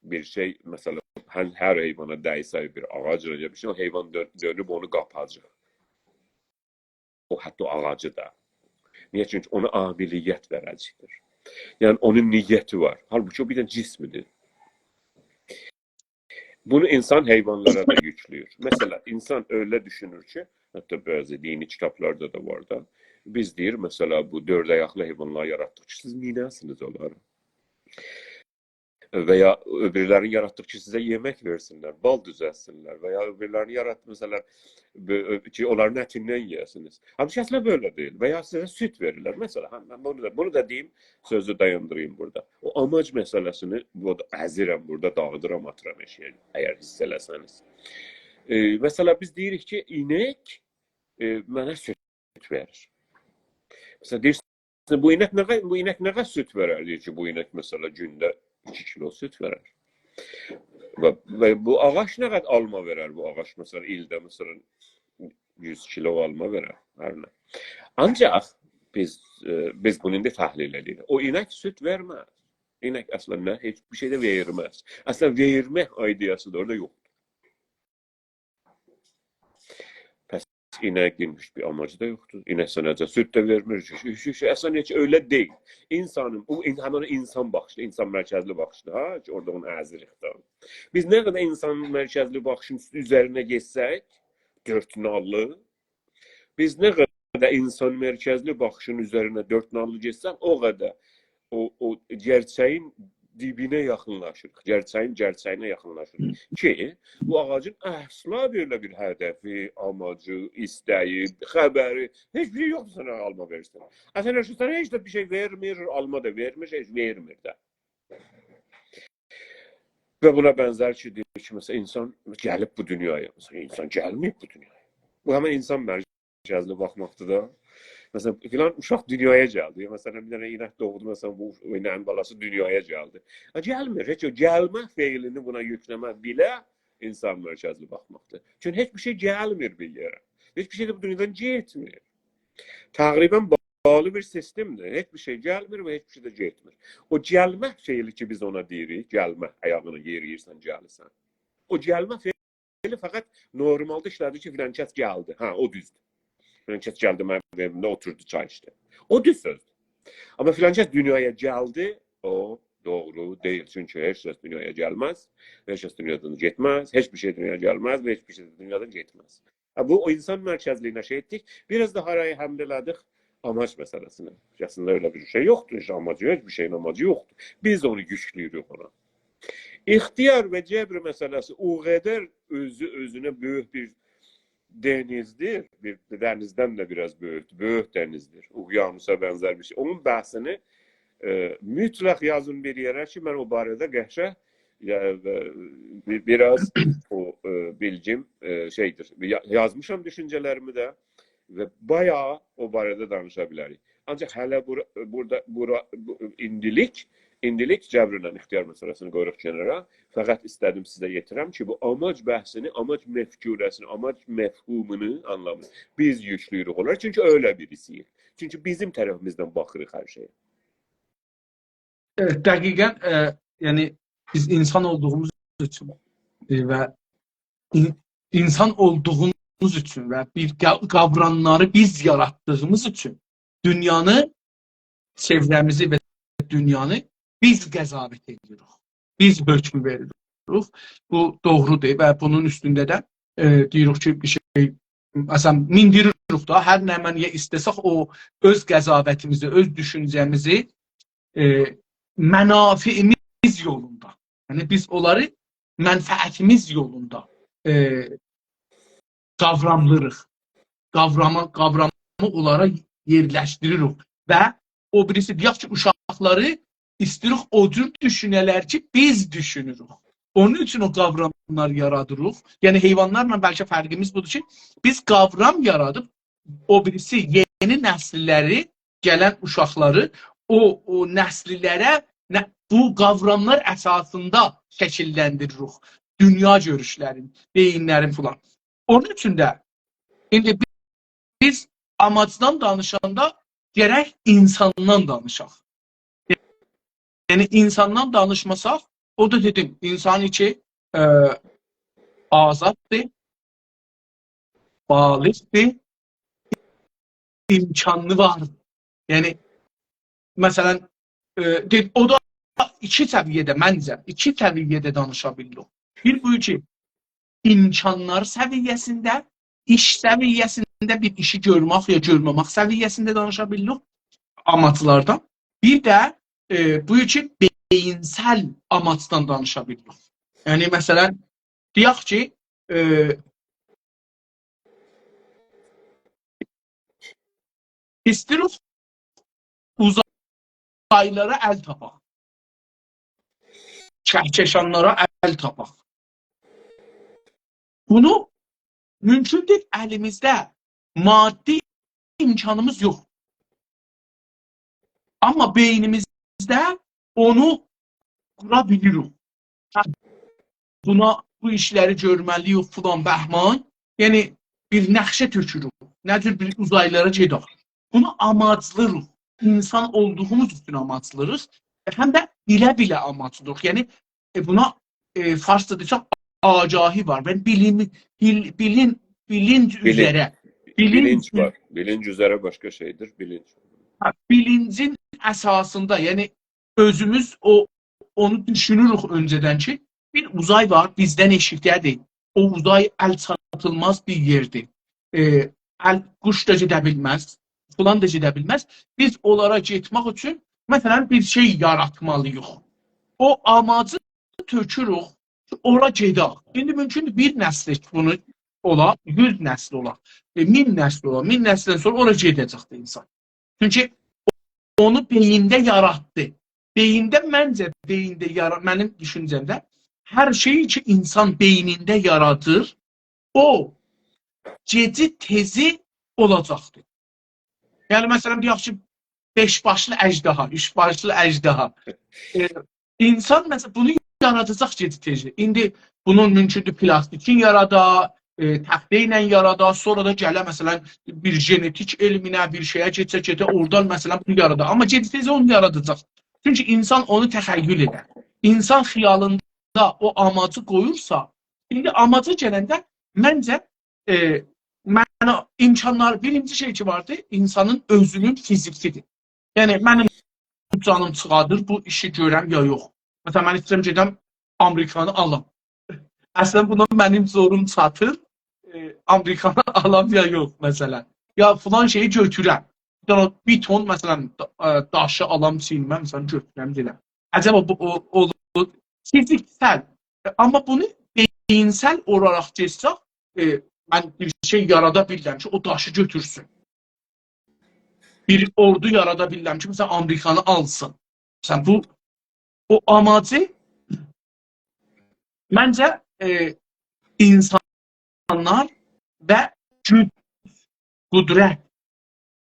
bir şey, məsələn, hər heyvana dəysə bir ağac bir şey, o heyvan dönüb onu qapacaq. O hətta ağacı da. Niyə? Çünki ona abiliyyət verəcəkdir. Yəni, onun niyyəti var. Halbuki o bir də cismidir. Bunu insan heyvanlara da yüklüyor. Mesela insan öyle düşünür ki, hatta bazı dini kitaplarda da var da, biz deyir, mesela bu dörd ayaqlı heyvanlar yaratdık ki, siz minəsiniz onları. Veya öbürlərini yaratdık ki, sizə yemək versinlər, bal düzəlsinlər veya öbürlərini yaratmışlar ki, onların ətindən yiyəsiniz. Halbuki əslində böyle değil. Veya sizə süt verirlər. Mesela, bunu da deyim, sözü dayandırayım burada. O amac məsələsini əzirəm burada, dağıdıram, atıram eşeğe, əgər hiss eləsəniz. Mesela biz deyirik ki, inek mənə süt verir. Mesela deyirsiniz, bu inek nə qədər süt verər? Deyir ki, bu inek mesela gündə 2 kilo süt verir. Ve bu ağaç ne kadar alma verir bu ağaç mesela ilde mesela 100 kilo alma verir her ne. Ancak biz bunun da tahlil edilir. O inek süt vermez. İnek aslında hiçbir şey de vermez. Aslında verme ideyası da orada yok. İneğin hiçbir amacı da yoktur. İnek sadece süt de vermir. Aslında hiç öyle değil. İnsanın, bu hemen insan bakışı, insan merkezli bakışı ha, orada onu əzirikdir. Biz ne kadar insan merkezli bakışın üzerine geçsek, dört nallı, biz ne kadar insan merkezli bakışın üzerine dört nallı geçsek, o kadar o gerçeğin dibine yaxınlaşırıq, gerçəyinə yaxınlaşırıq ki, bu ağacın əsla belə bir hədəfi, amacı, istəyi, xəbəri, heç bir şey yoxdur sənə alma versin. Əslində sənə heç də bir şey vermir, alma da vermir, heç vermir də. Və buna bənzər ki, deyir ki, məsələn, insan gəlib bu dünyaya, məsələn, insan gəlməyib bu dünyaya. Bu həmən insan mərkəzli baxmaqdır da. Mesela filan uşaq dünyaya gəldi. Mesela bir dənə inek doğdu. Mesela bu ineğin balası dünyaya gəldi. Gəlmir. Heç o gəlmə feilini buna yükləmək bilə insan mərkəzli baxmaqdır. Çünki heç bir şey gəlmir bir yerə. Heç bir şey də bu dünyadan getmir. Təqribən bağlı bir sistemdir. Heç bir şey gəlmir və heç bir şey də getmir. O gəlmə feili ki biz ona deyirik, gəlmə, ayağını yeriyirsən, gəlirsən. O gəlmə feili fəqət normalda işlədir ki, filan kəs gəldi. Ha, o düzdür. Filankəs gəldi mənim evimdə, oturdu, çay içdi. O düz sözdür. Amma filankəs dünyaya gəldi, o doğru deyil. Çünki heç kəs dünyaya gəlməz, heç kəs dünyadan getməz, heç bir şey dünyaya gəlməz və heç bir şey dünyadan getməz. Bu, o insan mərkəzliyinə şey etdik. Biraz da haraya həml elədik amac məsələsini. Aslında öyle bir şey yoxdur, heç amacı, heç bir şeyin amacı yoxdur. Biz onu yükləyirik ona. İxtiyar və cəbr məsələsi o qədər özünə böyük bir denizdir, bir denizdən də biraz böyükdür, böyük denizdir. Uqyanusa bənzər bir şey. Onun bəhsini mütləq yazın bir yerə ki, mən o barədə qəşə biraz o bilgim şeydir. Yazmışam düşüncələrimi də və bayağı o barədə danışa bilərik. Ancaq hələ burada indilik cəbrlə ixtiyar məsələsini qoyuruq kənara. Fəqət istədim sizə yetirəm ki, bu amac bəhsini, amac məfkurəsini, amac məfhumunu anlamını biz yükləyirik olar. Çünki öyle birisiyik. Çünki bizim tərəfimizdən baxırıq hər şeyə. Evet, dəqiqən, yəni biz insan olduğumuz üçün və insan olduğumuz üçün və bir qavramları biz yaratdığımız üçün dünyanı, çevrəmizi və dünyanı biz qəzavət edirik. Biz hökm veririk. Bu doğrudur və bunun üstündə də deyirik ki, bir şey, məsələn, mindiririk da, hər nə məniyə istəsək o öz qəzavətimizi, öz düşüncəmizi mənafiimiz yolunda, yəni biz onları mənfəətimiz yolunda qavramlırıq. Qavramı onlara yerləşdiririk və o birisi deyək ki, uşaqları istirik o cür düşünələr ki, biz düşünürük. Onun üçün o qavramlar yaradırıq. Yəni heyvanlarla bəlkə fərqimiz budur ki, biz qavram yaradıb, o birisi yeni nəsilləri, gələn uşaqları o nəsillərə bu qavramlar əsasında şəkillendiririk. Dünya görüşlərin, beyinlərin filan. Onun üçün də indi biz amacdan danışanda gərək insandan danışaq. Yəni insandan danışmasaq, o da dedim, insan içi azaddır, baliqdir, imkanı var. Yəni məsələn, o da iki səviyyədə, məncə, iki səviyyədə danışa bilirik. Bir bu ki, imkanlar səviyyəsində, iş səviyyəsində bir işi görmək ya görməmək səviyyəsində danışa bilirik amaclardan. Bir də bu ki, beyinsəl amacdan danışa bilirik. Yəni, məsələn, deyək ki, istəyirik uzaylara əl tapaq. Kəhkəşanlara əl tapaq. Bunu mümkündür əlimizdə maddi imkanımız yox. Amma beynimizdə onu qura bilirik. Buna bu işləri görməliyik filan bəhman. Yəni bir nəqşə tökürük. Nədir bir uzaylara gedək. Bunu amaclırıq. İnsan olduğumuz üçün amaclırıq. Həm də bilə-bilə amaclırıq. Yəni buna farsda desək agahi var. Ben bilinç üzere. Bilinç var. Bilinç üzere başka şeydir. Bilinç. Bilincin esasında yani özümüz onu düşünürük önceden ki bir uzay var bizden eşikte değil. O uzay el çatılmaz bir yerdir. Kuş da gedə bilməz, falan da gedə bilməz. Biz onlara getmək üçün mesela bir şey yaratmalıyıq. O amacı tökürük. Ora gedək. İndi mümkündür bir nəsl bunu ola, 100 nəsl ola, 1000 nəsl ola, 1000 nəsildən sonra ora gedəcəkdir insan. Çünki onu beyində yaratdı. Beyində məncə mənim düşüncəmdə hər şeyi ki insan beynində yaradır, o geci tezi olacaqdır. Yəni məsələn deyək ki 5 başlı əjdaha, 3 başlı əjdaha. İnsan məsələn bunu yaradacaq geci tezi. İndi bunun mümkündür plastikin yarada, təxtə ilə yarada, sonra da gələ məsələn bir genetik elminə, bir şeyə getsə oradan məsələn bunu yarada. Amma geci tezi onu yaradacaq. Çünki insan onu təxəyyül edər. İnsan xiyalında o amacı qoyursa, indi amacı gələndə məncə mənə imkanlar, birinci şey ki vardı, insanın özünün fiziksidir. Yəni mənim canım çıxadır, bu işi görəm ya yox. Məsələn, mən istəyirəm gedəm Amerikanı alam. Əslən buna mənim zorum çatır, Amerikanı alam ya yox məsələn. Ya filan şeyi götürəm. Bir ton məsələn daşı alam çiynimə, məsələn götürəm deyirəm. Əcəba o fiziksel. Amma bunu beyinsel olaraq desək, mən bir şey yarada bilirəm ki, o daşı götürsün. Bir ordu yarada bilirəm ki, məsələn Amerikanı alsın. Məsələn bu o amacı məncə insanlar və güc, qudrət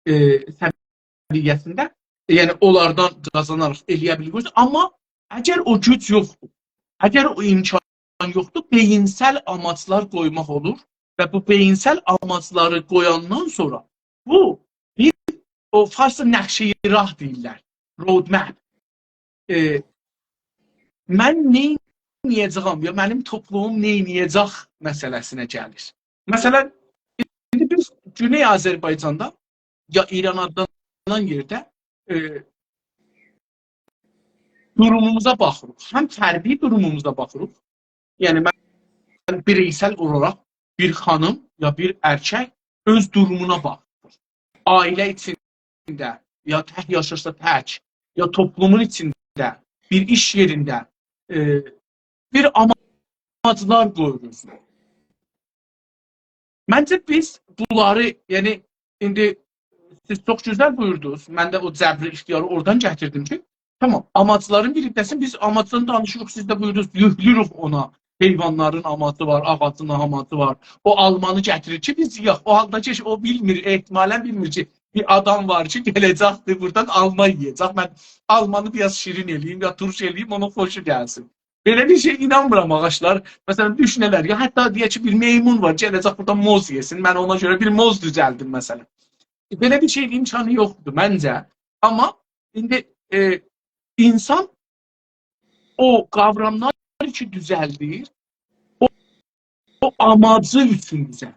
səviyyəsində yəni onlardan qazanaraq eləyə bilirik. Amma əgər o güc yoxdur, əgər o imkan yoxdur, beyinsel amaçlar qoymaq olur və bu beyinsel amaçları qoyandan sonra bu bir o farsda nəqşi rah deyirlər, roadmap. Mən neyniyəcəm ya mənim toplumum neyniyəcək məsələsinə gəlir. Məsələn, biz Güney Azərbaycanda ya İran adlanan yerdə durumumuza baxırıq. Həm fərdi durumumuza baxırıq. Yəni mən bireysel olaraq bir xanım ya bir erkək öz durumuna baxır. Ailə içində ya tək yaşarsa tək ya toplumun içində bir iş yerində bir amaclar qoyuruz. Məncə biz bunları, yəni indi siz çox gözəl buyurdunuz. Mən də o cəbri ixtiyarı oradan gətirdim ki, Tamam, amacların birlikdəsin. Biz amacını danışırıq, siz də buyurursunuz, yüklürük ona. Heyvanların amacı var, ağacın amacı var. O almanı gətirir ki, biz yiyək. O halda ki, o bilmir, ehtimalən bilmir ki, bir adam var ki, gələcəkdir, buradan alma yiyəcək. Mən almanı biraz şirin eləyim, ya turş eləyim, ona xoşu gəlsin. Belə bir şey inanmıram ağaçlar. Məsələn, düşünələr, ya hətta deyək ki, bir meymun var, gələcək buradan moz yesin, mən ona görə bir moz düzəldim, məsələn. Belə bir şeyin imkanı yoxdur, məncə. Amma indi insan o kavramlar için düzeldir, o amacı üçün bizə.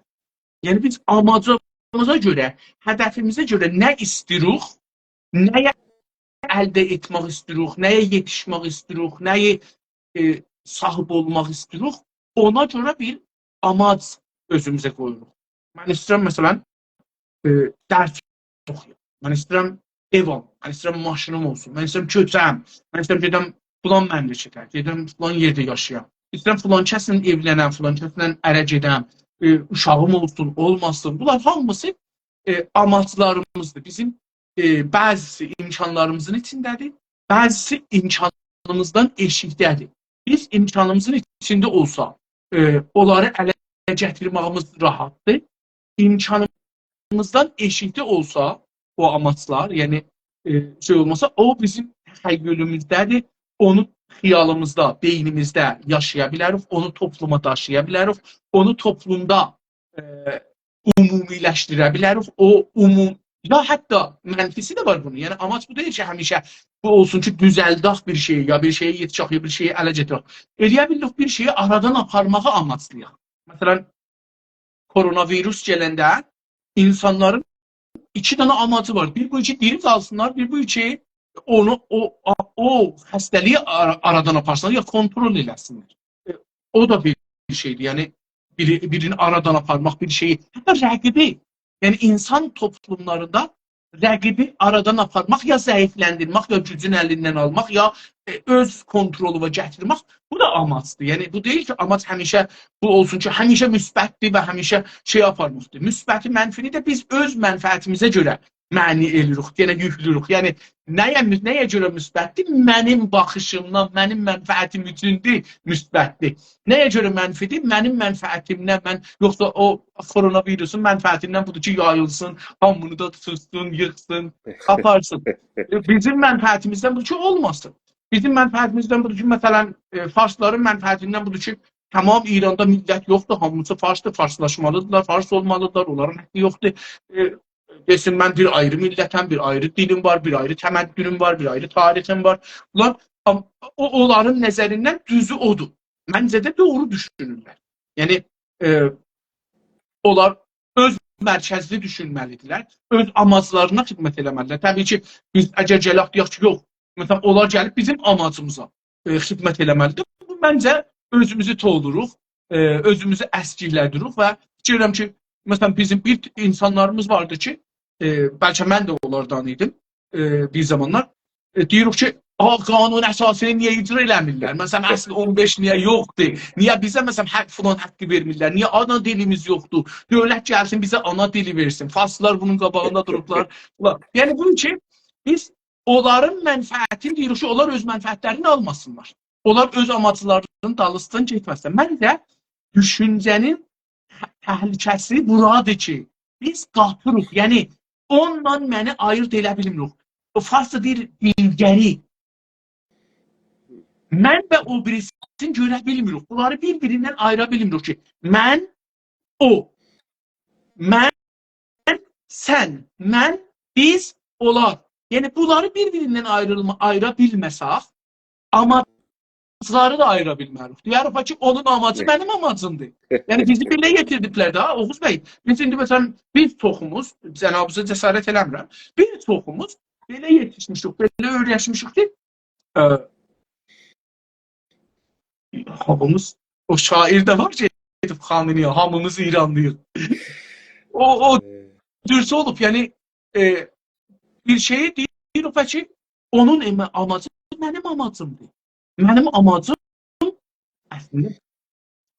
Yəni biz amacımıza görə, hədəfimizə görə nə istəyirik, nəyə əldə etmək istəyirik, nəyə yetişmək istəyirik, nəyə sahib olmaq istəyirik, ona görə bir amac özümüzə qoyuruq. Mən istəyirəm, məsələn, dərs oxuyam. Mən istəyirəm ev alım, mən istəyirəm maşınım olsun, mən istəyirəm köçəm, mən istəyirəm gedəm filan məmləkətə, gedəm filan yerdə yaşayam. İstəyirəm filan kəslə evlənəm, filan kəslə ərə gedəm, uşağım olsun, olmasın. Bunlar hamısı amaçlarımızdır. Bizim bəzisi imkanlarımızın içindədir, bəzisi imkanımızdan eşikdədir. Biz imkanımızın içində olsa, onları ələ gətirməyimiz rahatdır. İmkanımızdan eşikdə olsa, o amaçlar, yəni şey olmasa, o bizim təxəyyülümüzdədir, onu xiyalımızda, beynimizdə yaşaya bilərik, onu topluma daşıya bilərik, onu toplumda umumiləşdirə bilərik, ya hətta mənfisi də var bunun, yəni amaç bu deyil ki, həmişə bu olsun ki, düzəldək bir şeyi, ya bir şeyi yetişək, ya bir şeyi ələ getirək. Eləyə bildik bir şeyi aradan aparmağı amaçlayaq. Məsələn, koronavirus gələndə insanların iki tane amacı var. Bir bu iki diri kalsınlar, bir bu iki o xəstəliyi aradan aparsınlar ya kontrol eləsinlər. O da bir şeydir. Yəni birini aradan aparmaq bir şeyi. Hətta rəqibi, yəni insan toplumlarında rəqibi aradan aparmaq ya zəifləndirmək, ya gücün əlindən almaq, ya öz kontroluna gətirmək. Bu da amacdır. Yəni bu deyil ki, amac həmişə bu olsun ki, həmişə müsbətdir və həmişə şey aparmaqdır. Müsbəti, mənfini də biz öz mənfəətimizə görə məni eləyirik, yenə yüklürük. Yəni nəyə görə müsbətdir? Mənim baxışımdan, mənim mənfəətim üçündür müsbətdir. Nəyə görə mənfidir? Mənim mənfəətimdən, yoxsa o koronavirusun mənfəətindən budur ki, yayılsın, hamını da tutsun, yıxsın, aparsın. Bizim mənfəətimizdən budur ki, olmasın. Bizim mənfəətimizdən budur ki, məsələn, farsların mənfəətindən budur ki, tamam İranda millət yoxdur, hamısı farsdır, farslaşmalıdırlar, fars olmalıdırlar, onların haqqı yoxdur. Desin, mən bir ayrı millətəm, bir ayrı dilim var, bir ayrı təməddünüm var, bir ayrı tarixim var. Bunlar, onların nəzərindən düzü odur. Məncə də doğru düşünürlər. Yəni, onlar öz mərkəzli düşünməlidirlər, öz amaclarına xidmət eləməlidirlər. Təbii ki, biz əgər gələk deyək ki, yox, məsələn, onlar gəlib bizim amacımıza xidmət eləməlidir. Bu, məncə, özümüzü toğduruq, özümüzü əskiklədirik və fikirəm ki, məsələn, bizim bir insanlarımız vardı ki, bəlkə mən də onlardan idim bir zamanlar, deyirik ki, qanun əsasını niyə icra eləmirlər? Məsələn, əsl 15 niyə yoxdur? Niyə bizə, məsələn, filan haqqı vermirlər? Niyə ana dilimiz yoxdur? Dövlət gəlsin, bizə ana dili versin. Farslar bunun qabağında durublar. Yəni, bunun ki, biz onların mənfəətini deyirik ki, onlar öz mənfəətlərini almasınlar. Onlar öz amaclarının dalısından getməsinlər. Məncə, düşüncənin təhlükəsi buradır ki, biz qatırıq. Yəni, onunla məni ayırt elə bilmirik. O farsda deyir, bilgəri. Mən və o birisini görə bilmirik. Bunları bir-birindən ayıra bilmirik ki, mən, o. Mən, sən, mən, biz, onlar. Yəni, bunları bir-birindən ayıra bilməsək, amacları da ayıra bilmərik. Deyərik ki, onun amacı mənim amacımdır. Yəni, bizi belə yetirdiklər də, Oğuz bəy. Biz indi, məsələn, biz çoxumuz, cənabımıza cəsarət eləmirəm, biz çoxumuz belə yetişmişik, belə öyrəşmişik ki, hamımız, o şair də var ki, Xaminiyə, hamımız İranlıyıq. O dürsə olub, yəni, bir şeyi deyirik ki, onun amacı mənim amacımdır. Mənim amacım, əslində,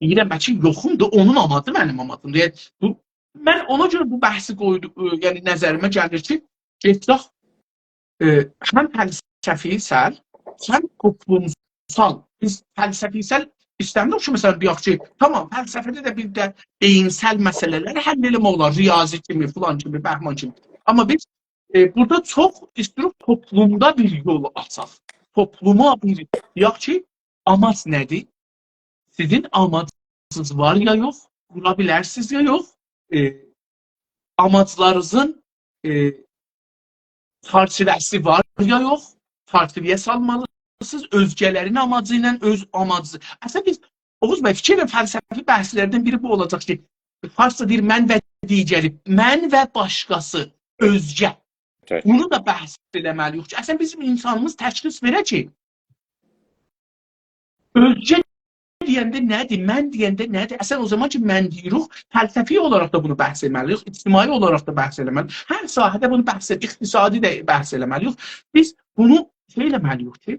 deyirəm, bəlkə yoxumdur, onun amacı mənim amacımdır. Yəni, mən ona görə bu bəhsi qoydum, yəni nəzərimə gəlir ki, getdək, həm fəlsəfiysəl, sən toplumsal. Biz fəlsəfiysəl istəmirik ki, məsələn, deyək ki, tamam, fəlsəfədə də bir də beyinsəl məsələləri həll eləmək olar, riyazi kimi, filan kimi, bəhman kimi. Amma biz burada çox istəyirik toplumda bir yol açaq. Topluma bir, deyək ki, amac nədir? Sizin amacınız var ya yox, qura bilərsiniz ya yox. Amaclarınızın çərçivəsi var ya yox, çərçivəyə salmalısınız, özgələrin amacı ilə öz amacı. Əslində biz, Oğuz bəy, fikir və fəlsəfi bəhslərdən biri bu olacaq ki, farsça deyir, mən və digəri, mən və başqası, özgə. Bunu da bəhs eləməliyik ki, əslində bizim insanımız təşxis verə ki, özgə deyəndə nədir, mən deyəndə nədir? Əslən o zaman ki, mən deyirik, fəlsəfi olaraq da bunu bəhs etməliyik, ictimai olaraq da bəhs etməliyik, hər sahədə bunu bəhs etməliyik, iqtisadi də bəhs etməliyik. Biz bunu şey eləməliyik ki,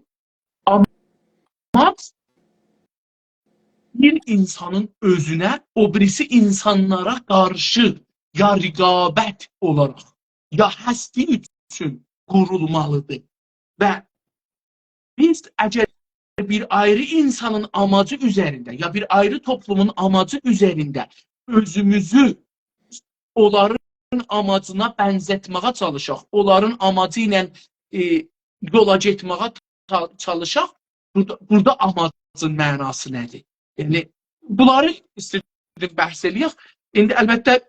amac bir insanın özünə, o birisi insanlara qarşı ya rəqabət olaraq, ya həsdi üçün qurulmalıdır. Və biz əgər bir ayrı insanın amacı üzərində ya bir ayrı toplumun amacı üzərində özümüzü onların amacına bənzətməyə çalışaq, onların amacı ilə yola getməyə çalışaq, burada amacın mənası nədir? Yəni, bunları istədik bəhs eləyək. İndi əlbəttə,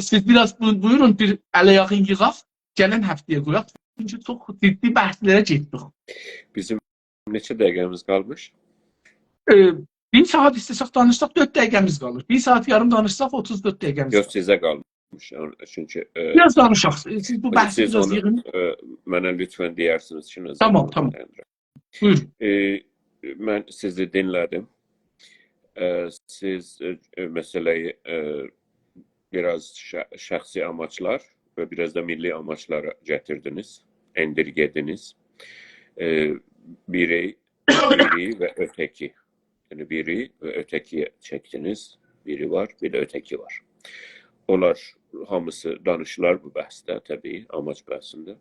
siz biraz buyurun, bir əl-ayağın yığaq, gələn həftəyə qoyaq. Çünki çox ciddi bəhslərə getdik. Bizim neçə dəqiqəmiz qalmış? 1 saat istəsək danışsaq 4 dəqiqəmiz qalır. 1 saat yarım danışsaq 34 dəqiqəmiz qalır. Yox, sizə qalmış. Çünki biraz danışaq. Siz bu bəhsi biraz yığın. Mənə lütfən deyərsiniz ki, Tamam. Buyurun. Mən sizi dinlədim. Siz məsələyi biraz şəxsi amaçlar və biraz da milli amaçlara gətirdiniz, endirgədiniz. Biri və öteki. Yəni biri və ötekiyə çəkdiniz. Biri var, bir də öteki var. Onlar hamısı danışırlar bu bəhsdə, təbii, amac bəhsində.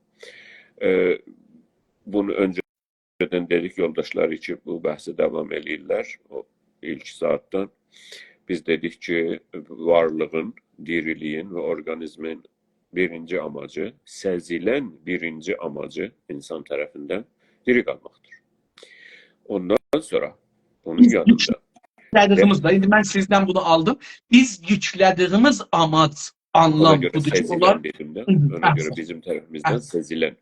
Bunu öncədən dedik yoldaşları ki, bu bəhsi davam edirlər. O ilk saatdan biz dedik ki, varlığın, diriliyin və orqanizmin birinci amacı, səzilən birinci amacı insan tərəfindən diri qalmaqdır. Ondan sonra onun yanında yüklədiyimiz da, indi mən sizdən bunu aldım. Biz yüklədiyimiz amac, anlam budur ki, onlar ona görə bizim tərəfimizdən sezilən.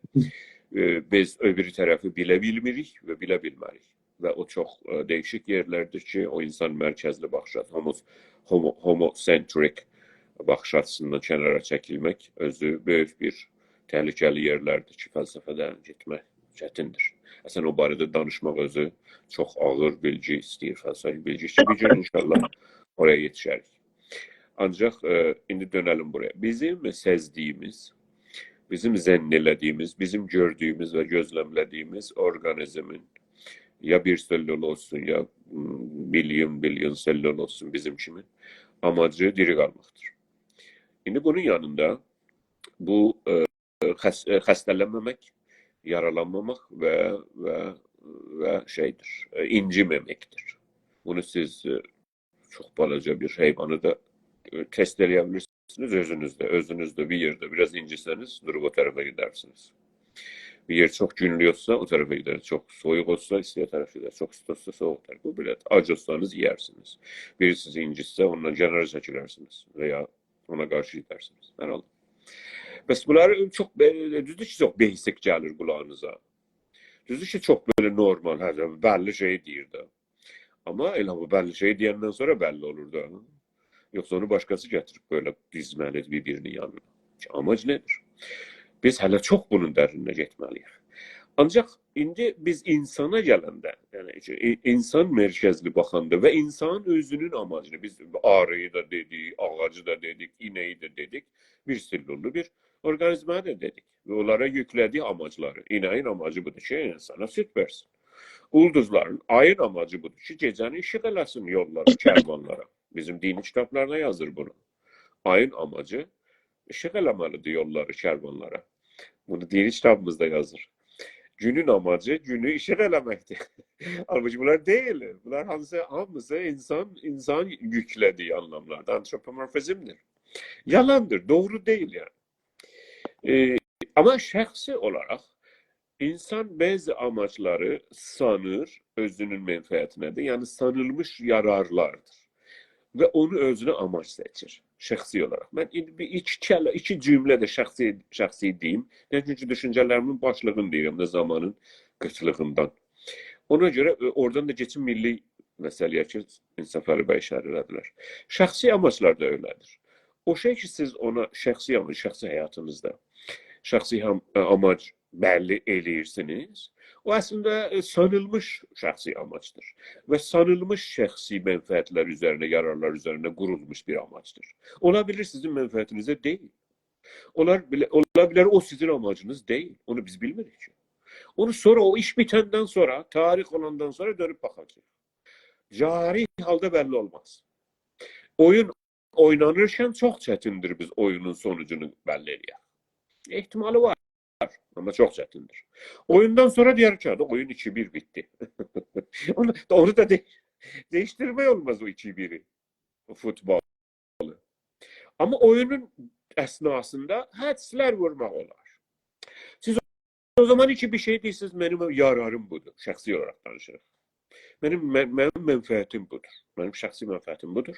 Biz öbürü tərəfi bilə bilmirik və bilə bilmərik. Və o çox dəyişik yerlərdir ki, o insan mərkəzli baxış açısı, homocentric baxış açısından kənara çəkilmək özü böyük bir təhlükəli yerlərdir ki, fəlsəfədən getmək çətindir. Əslən, o barədə danışmaq özü çox ağır bilgi istəyir, fəlsəfi bilgi istəyir. Bir gün inşallah oraya yetişərik. Ancaq indi dönəlim buraya. Bizim səzdiyimiz, bizim zənn elədiyimiz, bizim gördüyümüz və gözləmlədiyimiz orqanizmin ya bir sellül olsun, ya milyon sellül olsun bizim kimi amacı diri qalmaqdır. İndi bunun yanında bu xəstələnməmək, yaralanmamaq və şeydir, inciməməkdir. Bunu siz çox balaca bir heyvanı da test eləyə bilirsiniz özünüzdə bir yerdə biraz incisəniz, durub o tərəfə gedərsiniz. Bir yer çox günlü olsa o tərəfə gedərsiniz, çox soyuq olsa istiyə tərəfə gedərsiniz, çox isti olsa soğuq tərəfə. Bu belə ac olsanız yersiniz. Biri sizi incitsə ondan kənara çəkilərsiniz və ya ona qarşı gedərsiniz. Hər halda. Bəs bunları çox, düzdür ki, çox basic gəlir qulağınıza. Düzdür ki, çox böyle normal, bəlli şey deyir də. Amma elə bu bəlli şey deyəndən sonra bəlli olur da. Yoxsa onu başqası gətirib böyle dizməli bir-birinin yanına. Amac nədir? Biz hələ çox bunun dərinə getməliyik. Ancaq indi biz insana gələndə, yəni insan mərkəzli baxanda və insanın özünün amacını, biz arıyı da dedik, ağacı da dedik, ineyi də dedik, bir sillurlu bir orqanizmə də dedik. Və onlara yüklədiyi amacları, ineyin amacı budur ki, insana süt versin. Ulduzların, ayın amacı budur ki, gecəni işıq eləsin yollara, kərvanlara. Bizim dini kitablarına yazır bunu. Ayın amacı işıq eləməlidir yolları, kərvanlara. Bunu dini kitabımızda yazır. Günün amacı günü işin eləməkdir. Halbuki bunlar değil. Bunlar hamısı insan yüklediği anlamlarda antropomorfizmdir. Yalandır, doğru değil yani. Ama şəxsi olaraq insan bəzi amaçları sanır, özünün mənfəətinədir. Yəni sanılmış yararlardır. Və onu özünə amac seçir, şəxsi olaraq. Mən iki cümlədə şəxsi deyim. Çünki düşüncələrimin başlığını deyirəm də zamanın qıtlığından. Ona görə oradan da keçim milli məsələyə ki, Səfəri bəy işarə elədilər. Şəxsi amaçlar da öylədir. O şey ki, siz ona şəxsi həyatınızda şəxsi amac bəlli eləyirsiniz, o əslində sanılmış şəxsi amacdır və sanılmış şəxsi mənfəətlər üzərinə, yararlar üzərinə qurulmuş bir amacdır. Ola bilir sizin mənfəətinizə deyil. Ola bilər o sizin amacınız deyil. Onu biz bilmirik ki. Onu sonra, o iş bitəndən sonra, tarix olandan sonra dönüb baxacaq. Cari halda bəlli olmaz. Oyun oynanırkən çox çətindir biz oyunun sonucunu bəlli eləyək. Ehtimalı var. Ama çok çətindir. Oyundan sonra diğer kağıda oyun 2-1 bitti. onu da değiştirme olmaz o 2-1'i. Futbolu. Ama oyunun esnasında hədslər vurmaq olar. Siz o zaman iki bir şey deyirsiniz, benim yararım budur. Şəxsi olarak danışırıq. Benim mənfəətim budur. Benim şəxsi mənfəətim budur.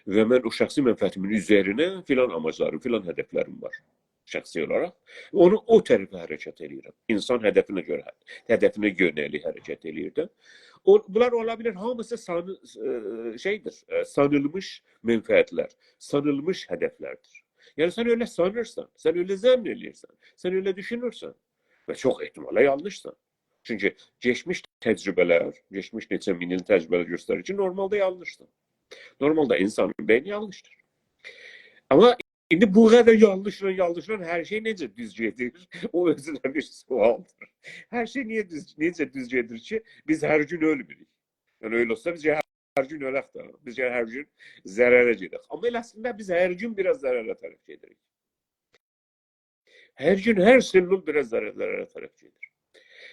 Və mən o şəxsi mənfəətimin üzərinə filan amaclarım, filan hədəflərim var. Şəxsi olaraq. Onu o tərəfə hərəkət edirəm. İnsan hədəfinə görə, hədəfinə yönəlik hərəkət edir də. Bunlar ola bilir, hamısı sanılmış mənfəətlər, sanılmış hədəflərdir. Yəni sən öyle sanırsan, sən öyle zənn eləyirsən, sən öyle düşünürsən və çox ehtimalla yanlışsan. Çünki geçmiş təcrübələr, geçmiş neçə min il təcrübələr göstərir ki, normalda yanlışsan. Normalda insanın beyni yanlışdır. Ama İndi bu qədər yanlışla hər şey necə düz gedir? O özünə bir sualdır. Hər şey necə düz gedir ki, biz hər gün ölmürük. Yəni öyle olsa biz hər gün ölək də, biz hər gün zərərə gedək. Amma elə əslində biz hər gün biraz zərərə tərəf gedirik. Hər gün, hər sellul biraz zərərə tərəf gedir.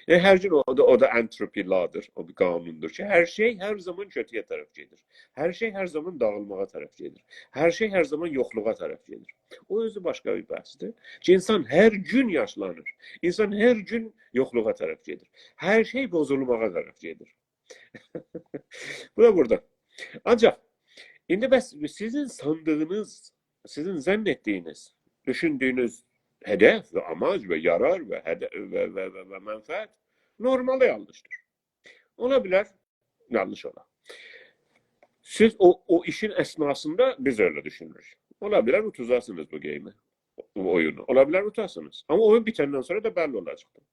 Yəni hər gün o da entropi ladır, o bir qanundur ki, hər şey hər zaman kötüyə tərəf gedir. Hər şey hər zaman dağılmağa tərəf gedir. Hər şey hər zaman yoxluğa tərəf gedir. O özü başqa bir bəhsdir. Ki, insan hər gün yaşlanır. İnsan hər gün yoxluğa tərəf gedir. Hər şey bozulmağa tərəf gedir. Bu da burada. Ancaq, indi bəs sizin sandığınız, sizin zənn etdiyiniz, düşündüyünüz hedef ve amaç ve yarar ve menfaat normalde yanlıştır. Olabilir, yanlış ola. Siz o işin esnasında biz öyle düşünürüz. Olabilir utuzasınız bu game'i, bu oyunu. Olabilir utasınız. Ama oyun bitenden sonra da belli olacaktır.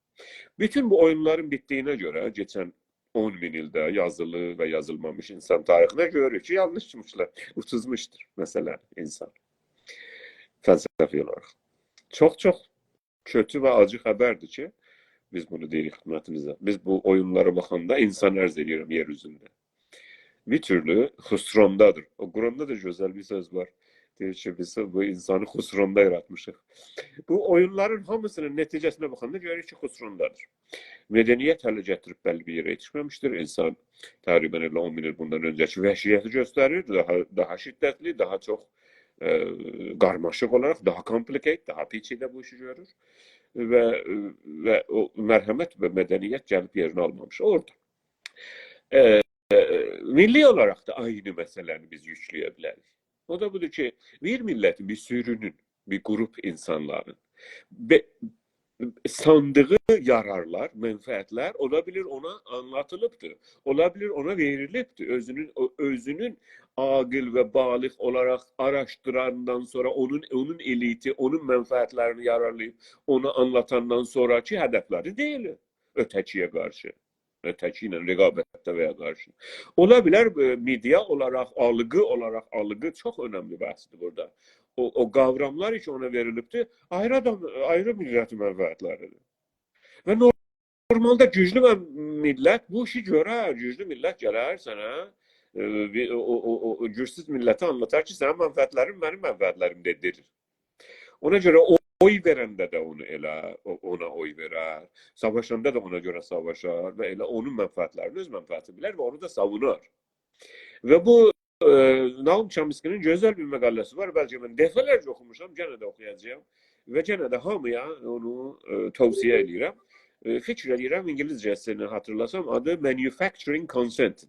Bütün bu oyunların bittiğine göre geçen 10 bin ilde yazılı ve yazılmamış insan tarihine göre ki yanlışmışlar. Utuzmuştur mesela insan. Felsefi olarak. Çok kötü ve acı haberdi ki biz bunu deyirik xidmətinizə. Biz bu oyunlara baxanda insan ərz edirəm yer üzündə. Bir türlü xusrondadır. O Quranda da gözəl bir söz var. Deyir ki biz bu insanı xusronda yaratmışıq. Bu oyunların hamısının nəticəsinə baxanda görürük ki xusrondadır. Mədəniyyət hələ gətirib bəlli bir yerə yetişməmişdir. İnsan təqribən 10 min il bundan öncəki vəhşiyyəti göstərir. Daha şiddətli, daha çox qarmaşıq olaraq, daha komplikate, daha peçedə bu işi görür və o mərhəmət və mədəniyyət gəlib yerini almamış orada. Milli olaraq da aynı məsələni biz yükləyə bilərik. O da budur ki, bir millətin, bir sürünün, bir qrup insanların sandığı yararlar, mənfəətlər ola bilir ona anlatılıbdır, ola bilir ona verilibdir. Özünün aqil və baliq olaraq araşdırandan sonra onun eliti, onun mənfəətlərini yararlayıb ona anlatandan sonraki hədəfləri deyil. Ötəkiyə qarşı, ötəki ilə rəqabətdə və ya qarşı. Ola bilər media olaraq, algı çox önəmli bəhsdir burada. O qavramlar ki ona verilibdir, ayrı millətin mənfəətləridir. Və normalda güclü millət bu işi görər, güclü millət gələr sənə, o gücsüz milləti anlatar ki, sənin mənfəətlərin mənim mənfəətlərim dedir. Ona görə oy verəndə də onu elə ona oy verər. Savaşanda da ona görə savaşar və elə onun mənfəətlərini öz mənfəəti bilər və onu da savunar. Və bu Naum Chomsky'nin gözəl bir məqaləsi var. Bəlkə mən dəfələrcə oxumuşam, yenə də oxuyacağam və yenə də hamıya onu tövsiyə edirəm. Fikir edirəm, İngilizcəsini hatırlasam adı manufacturing consent'dir.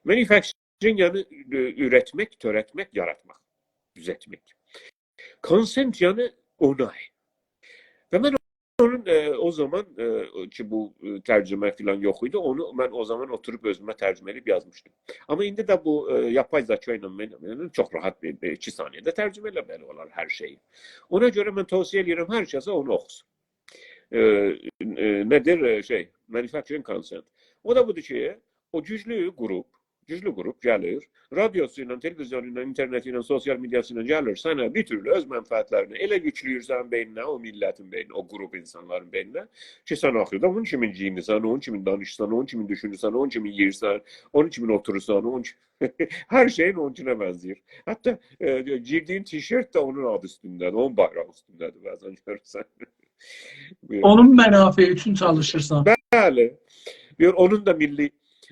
Manufacturing yani üretmek, türetmek, yaratmak, düzeltmek. Consent yani onay. Ve ben onun o zaman ki bu tercüme falan yok idi, onu ben o zaman oturup özüme tercüme edip yazmıştım. Ama indi de bu yapay zeka ile çok rahat bir 2 saniyede tercüme etmeli olar her şeyi. Ona göre ben tavsiye ediyorum her şeyse onu okusun. Nedir manufacturing consent. O da budur ki o güçlü grup gəlir, radyosuyla, televizyonuyla, internetiyle, sosyal medyasıyla gəlir, sana bir türlü öz mənfəətlərini elə yükləyirsən beyninə, o millətin beyninə, o grup insanların beyninə ki, sən axırda onun kimin giyinirsən, onun kimin danışırsan, onun kimin düşünürsən, onun kimin yiyirsən, onun kimin oturursan, onun her şeyin onunkine bənzəyir. Hətta girdiyin tişört de onun adı üstündədir, onun bayrağı üstündədir bəzən görürsən. Onun mənafeyi üçün çalışırsan. Bəli. Onun da milli,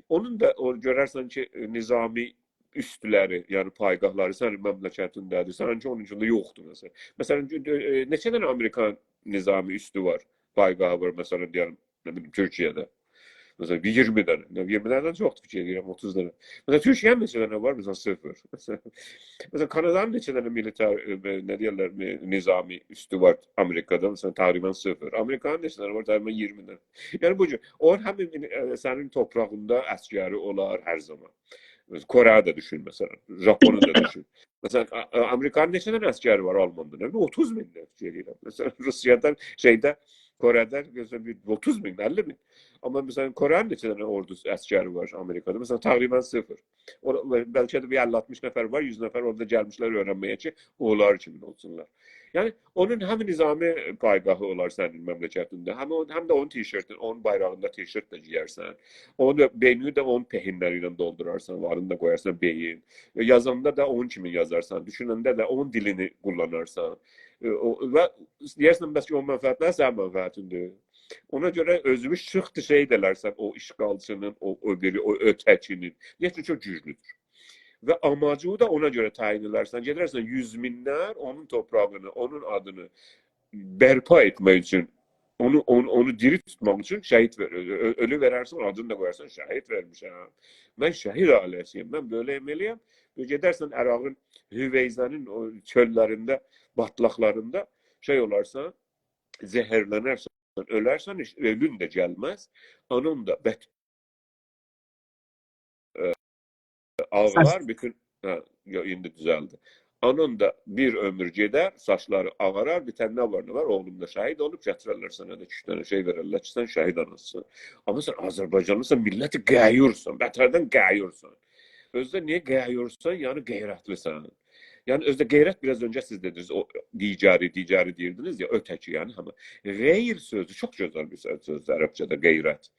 onun da o görərsən ki, nizami üstləri, yəni paygahları sənin məmləkətindədir. Səninki onun üçün də yoxdur məsələn. Məsələn, neçə dənə Amerikan nizami üstü var, paygahı var məsələn deyəlim, nə bilim Türkiyədə. Mesela 20 tane. 20 taneden çok fikir ediyorum, 30 tane. Mesela Türkiye'nin neçə tane var? Mesela 0. Mesela Kanada'nın neçə tane militer, ne diyorlar, nizami üstü var Amerika'da? Mesela takriben 0. Amerika'nın neçə tane var? Takriben 20 tane. Yani bu onun hem senin toprağında əskeri olar her zaman. Kore'de düşün mesela. Japon'da düşün. Mesela Amerika'nın neçə tane əskeri var Alman'da? Ne bileyim 30 bin de fikir ediyorum. Mesela Rusya'da Kore'de 30 bin, 50 bin. Ama mesela Kore'nin neçə tane ordusu, əskeri var Amerika'da. Mesela takriben 0. Belki de bir 50-60 nefer var, 100 nefer orada gelmişler öğrenmeye ki, onlar kimin olsunlar. Yani onun hem nizami paygahı olar senin memleketinde, hem de onun tişörtün, onun bayrağında tişört de giyersen, onu beynini de onun pehinleriyle doldurarsan, varını da koyarsan beyin. Yazanda da onun kimin yazarsan, düşünende de onun dilini kullanarsan. Ve deyərsən bəs ki, o mənfəətlər sənin mənfəətindir. Ona görə özümüz çıxdı delərsən o işğalçının, o ötəkinin. Deyəsən çox güclüdür. Və amacı da ona görə təyin edərsən. Gedərsən 100 minlər onun toprağını, onun adını bərpa etmək üçün, onu diri tutmaq üçün şəhid verir. Ölü verərsən, adını da qoyarsan, şəhid vermişəm. Mən şəhid ailəsiyəm, mən belə emeliyəm. Gedərsən Ərağın Hüveyzənin o çöllərində, batlaqlarında olarsan, zəhərlənərsən, ölərsən, ölün də gəlməz. Onun da ağlar bütün, indi düzəldi. Onun da bir ömür gedər, saçları ağarar, bir tane ne var? Oğlum da şəhid olub, gətirərlər sənə də 2 tane verərlər ki, sən şəhid anasısın. Amma sən Azərbaycanlısan, milləti qəyyursan, bətərdən qəyyursan. Özdə niye qəyyursan? Yəni qeyrətlisən. Yani özde gayret biraz önce siz dediniz, o dicari dirdiniz ya, öteki yani ama gayr sözü çok güzel bir söz Arapçada gayret.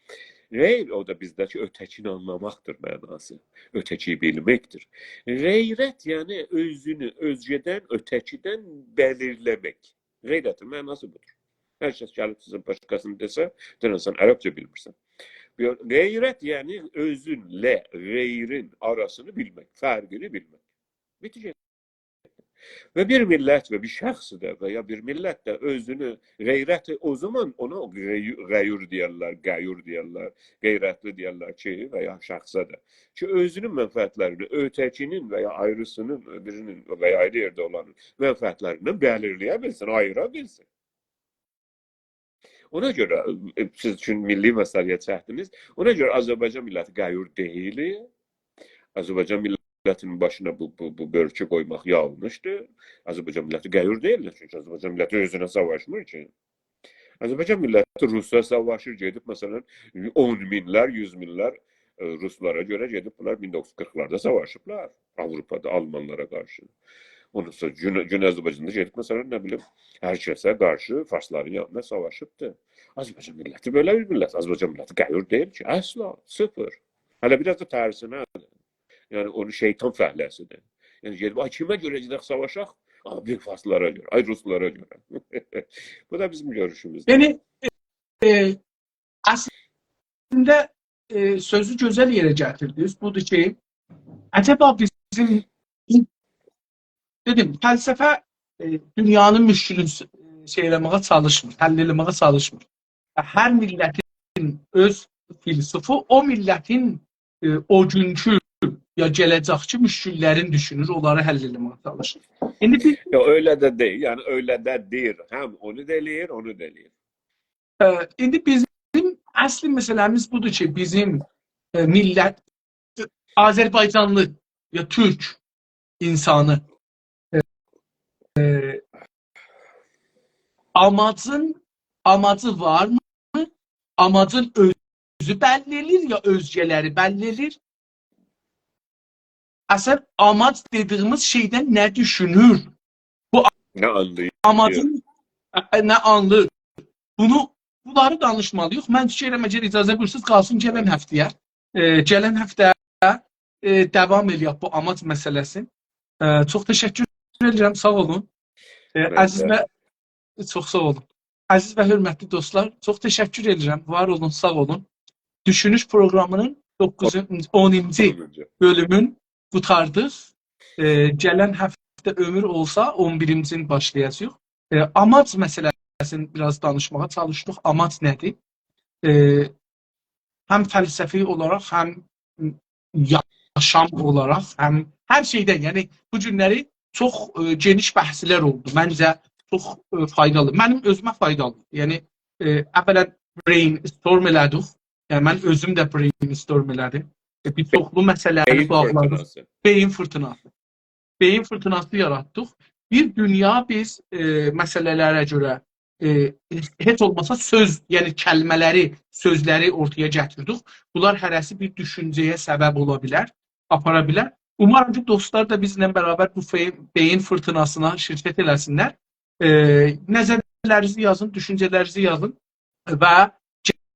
Gayr o da bizdeki ötekini anlamaktır manası. Ötekiyi bilmektir. Gayret yani özünü özgeden, ötekiden belirlemek. Gayretin manası budur. Her şey gelip sizin başkasını dese, sen Arapça bilmirsen. Gayret yani özünle gayrin arasını bilmek, farkını bilmek. Bitecek. Ve bir millet ve bir şəxs da veya bir millet de özünü, gayreti o zaman ona gayur diyorlar, gayretli diyorlar ki veya şəxsə da. Ki özünün mənfəətlərini, ötekinin veya ayrısının, birinin veya ayrı yerde olanın mənfəətlərini belirleyebilsin, ayırabilsin. Ona göre siz için milli məsələyə çəkdiniz. Ona göre Azərbaycan milləti gayur deyil. Azərbaycan milletinin başına bu bölçü koymak yanlıştır. Azərbaycan milləti gayur değil. Çünkü Azərbaycan milləti özüne savaşmır ki. Azərbaycan milləti Rusya savaşır, gedib mesela 10 minlər, 100 minlər Ruslara göre gedib bunlar 1940'larda savaşıblar. Avrupa'da Almanlara karşı. Ondan sonra Güney Azərbaycanda gedib mesela ne bileyim herkese karşı Farsların yanına savaşıbdı. Azərbaycan milləti böyle bir millət. Azərbaycan milləti gayur değil ki. Asla, sıfır. Hələ biraz da tərsinə. Yani onu şeytan fəhləsidir. Yani gedib, kimə görə gedək savaşaq? Abi Farslar ölüyor. Ay Ruslar ölüyor. Bu da bizim görüşümüzdür. Yani aslında sözü güzel yere getirdiniz. Budur ki acaba bizim dedim felsefe dünyanın müşkülünü şeylemeye çalışmır, həlləməyə çalışmır. Her milletin öz filosofu o milletin o günkü ya gələcəkçi müşküllərin düşünür, onları həll etməyə çalışır. İndi biz Ya öyle de değil. Yani öyle de değil. Hem onu deliyir, onu deliyir. indi bizim əsli məsələmiz budur ki, bizim millət Azərbaycanlı ya Türk insanı amacı var mı? Amacın özü bəllidir ya özgələri bəllidir. Əsas amac dediyimiz şeydən nə düşünür? Ne anlıyor? Amacın nə anlır? Bunları danışmalıyıq. Mən fikirlərim əgər icazə buyursunuz qalsın gələn həftəyə. Gələn həftə davam eləyək bu amac məsələsi. Çox təşəkkür edirəm, sağ olun. Əziz və çox sağ olun. Əziz və hörmətli dostlar, çox təşəkkür edirəm. Var olun, sağ olun. Düşünüş proqramının 10-cu bölümün qutardıq. Gələn həftə ömür olsa 11-ci başlayacağıq. Amac məsələsini biraz danışmağa çalışdıq. Amac nədir? Həm fəlsəfi olaraq, həm yaşam olaraq, həm hər şeydən, yəni bu günləri çox geniş bəhslər oldu. Məncə çox faydalı. Mənim özümə faydalı. Yəni əvvələn brainstorm elədik. Yəni mən özüm də brainstorm elədim. Bir çoxlu məsələləri bağladıq. Beyin fırtınası. Beyin fırtınası yaratdıq. Bir dünya biz məsələlərə görə heç olmasa söz, yəni kəlmələri, sözləri ortaya gətirdik. Bunlar hərəsi bir düşüncəyə səbəb ola bilər, apara bilər. Umarım ki, dostlar da bizlə bərabər bu beyin fırtınasına şirkət eləsinlər. Nəzərlərinizi yazın, düşüncələrinizi yazın və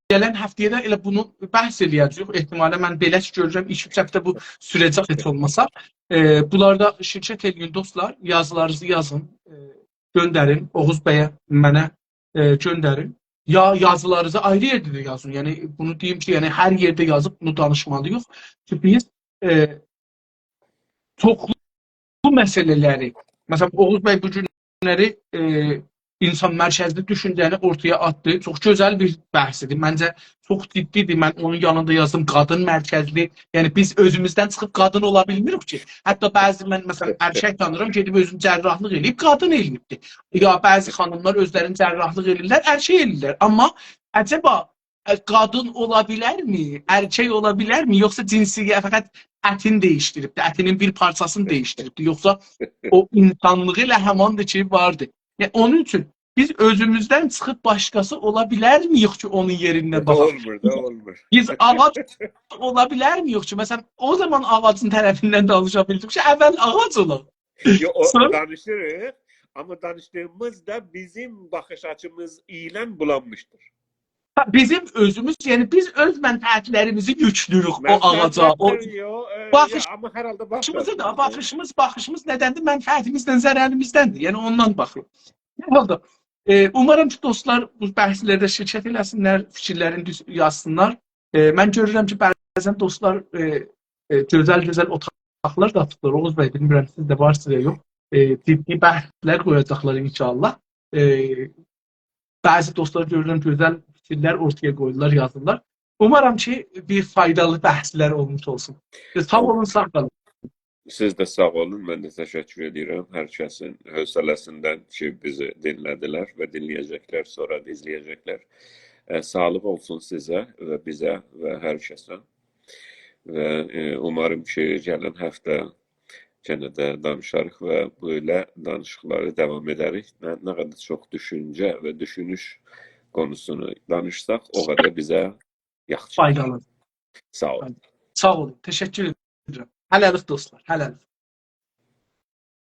gələn həftəyə də elə bunu bəhs eləyəcəyik. Ehtimalə mən belə görürəm, 2-3 həftə bu sürəcək heç olmasa. Bunlarda şirkət eləyin dostlar, yazılarınızı yazın, göndərin, Oğuz bəyə mənə göndərin. Ya yazılarınızı ayrı yerdə də yazın. Yəni bunu deyim ki, yəni hər yerdə yazıb bunu danışmalıyıq ki, biz çoxlu məsələləri, məsələn Oğuz bəy bu günləri insan mərkəzli düşüncəni ortaya atdı. Çox gözəl bir bəhsdir. Məncə çox ciddidir. Mən onun yanında yazdım qadın mərkəzli. Yəni biz özümüzdən çıxıb qadın ola bilmirik ki. Hətta bəzi mən məsələn erkək tanırım, gedib özünü cərrahlıq eləyib qadın eləyibdi. Ya bəzi xanımlar özlərini cərrahlıq eləyirlər, erkək eləyirlər. Amma əcəba qadın ola bilərmi? Erkək ola bilərmi? Yoxsa cinsiyyət fəqət ətini dəyişdiribdi, ətinin bir parçasını dəyişdiribdi. Yoxsa o insanlığı ilə həmandır ki, vardı. Yəni, onun üçün biz özümüzdən çıxıb başqası ola bilərmiyik ki, onun yerinə baxaq? Olmur. Biz ağac ola bilərmiyik ki, məsələn, o zaman ağacın tərəfindən danışa bildik ki, əvvəl ağac olaq. Danışırıq, amma danışdığımız da bizim baxış açımız ilə bulanmışdır. Bizim özümüz, yəni biz öz mənfəətlərimizi yüklürük o ağaca. Amma hər halda baxışımız nədəndir? Mənfəətimizdən, zərərimizdəndir. Yəni ondan baxırıq. Hər halda umarım ki, dostlar bu bəhslərdə şirkət eləsinlər, fikirlərini yazsınlar. Mən görürəm ki, bəzən dostlar gözəl otaqlar da tuturlar. Oğuz bəy, bilmirəm sizdə varsınız ya yox. Ciddi bəhslər qoyacaqlar inşallah. Bəzi dostlar görürəm gözəl fikirlər ortaya qoyurlar, yazırlar. Umarım ki, bir faydalı bəhslər olmuş olsun. Sağ olun, sağ olun. Siz də sağ olun. Mən də təşəkkür edirəm hər kəsin hövsələsindən ki, bizi dinlədilər və dinləyəcəklər, sonra da izləyəcəklər. Sağlıq olsun sizə və bizə və hər kəsə. Və umarım ki, gələn həftə yenə də danışarıq və belə danışıqları davam edərik. Nə qədər çox düşüncə və düşünüş konusunu danışsaq, o qədər bizə yaxşı. Faydalı. Sağ olun. Sağ olun. Təşəkkür edirəm. Hələlik dostlar. Hələlik.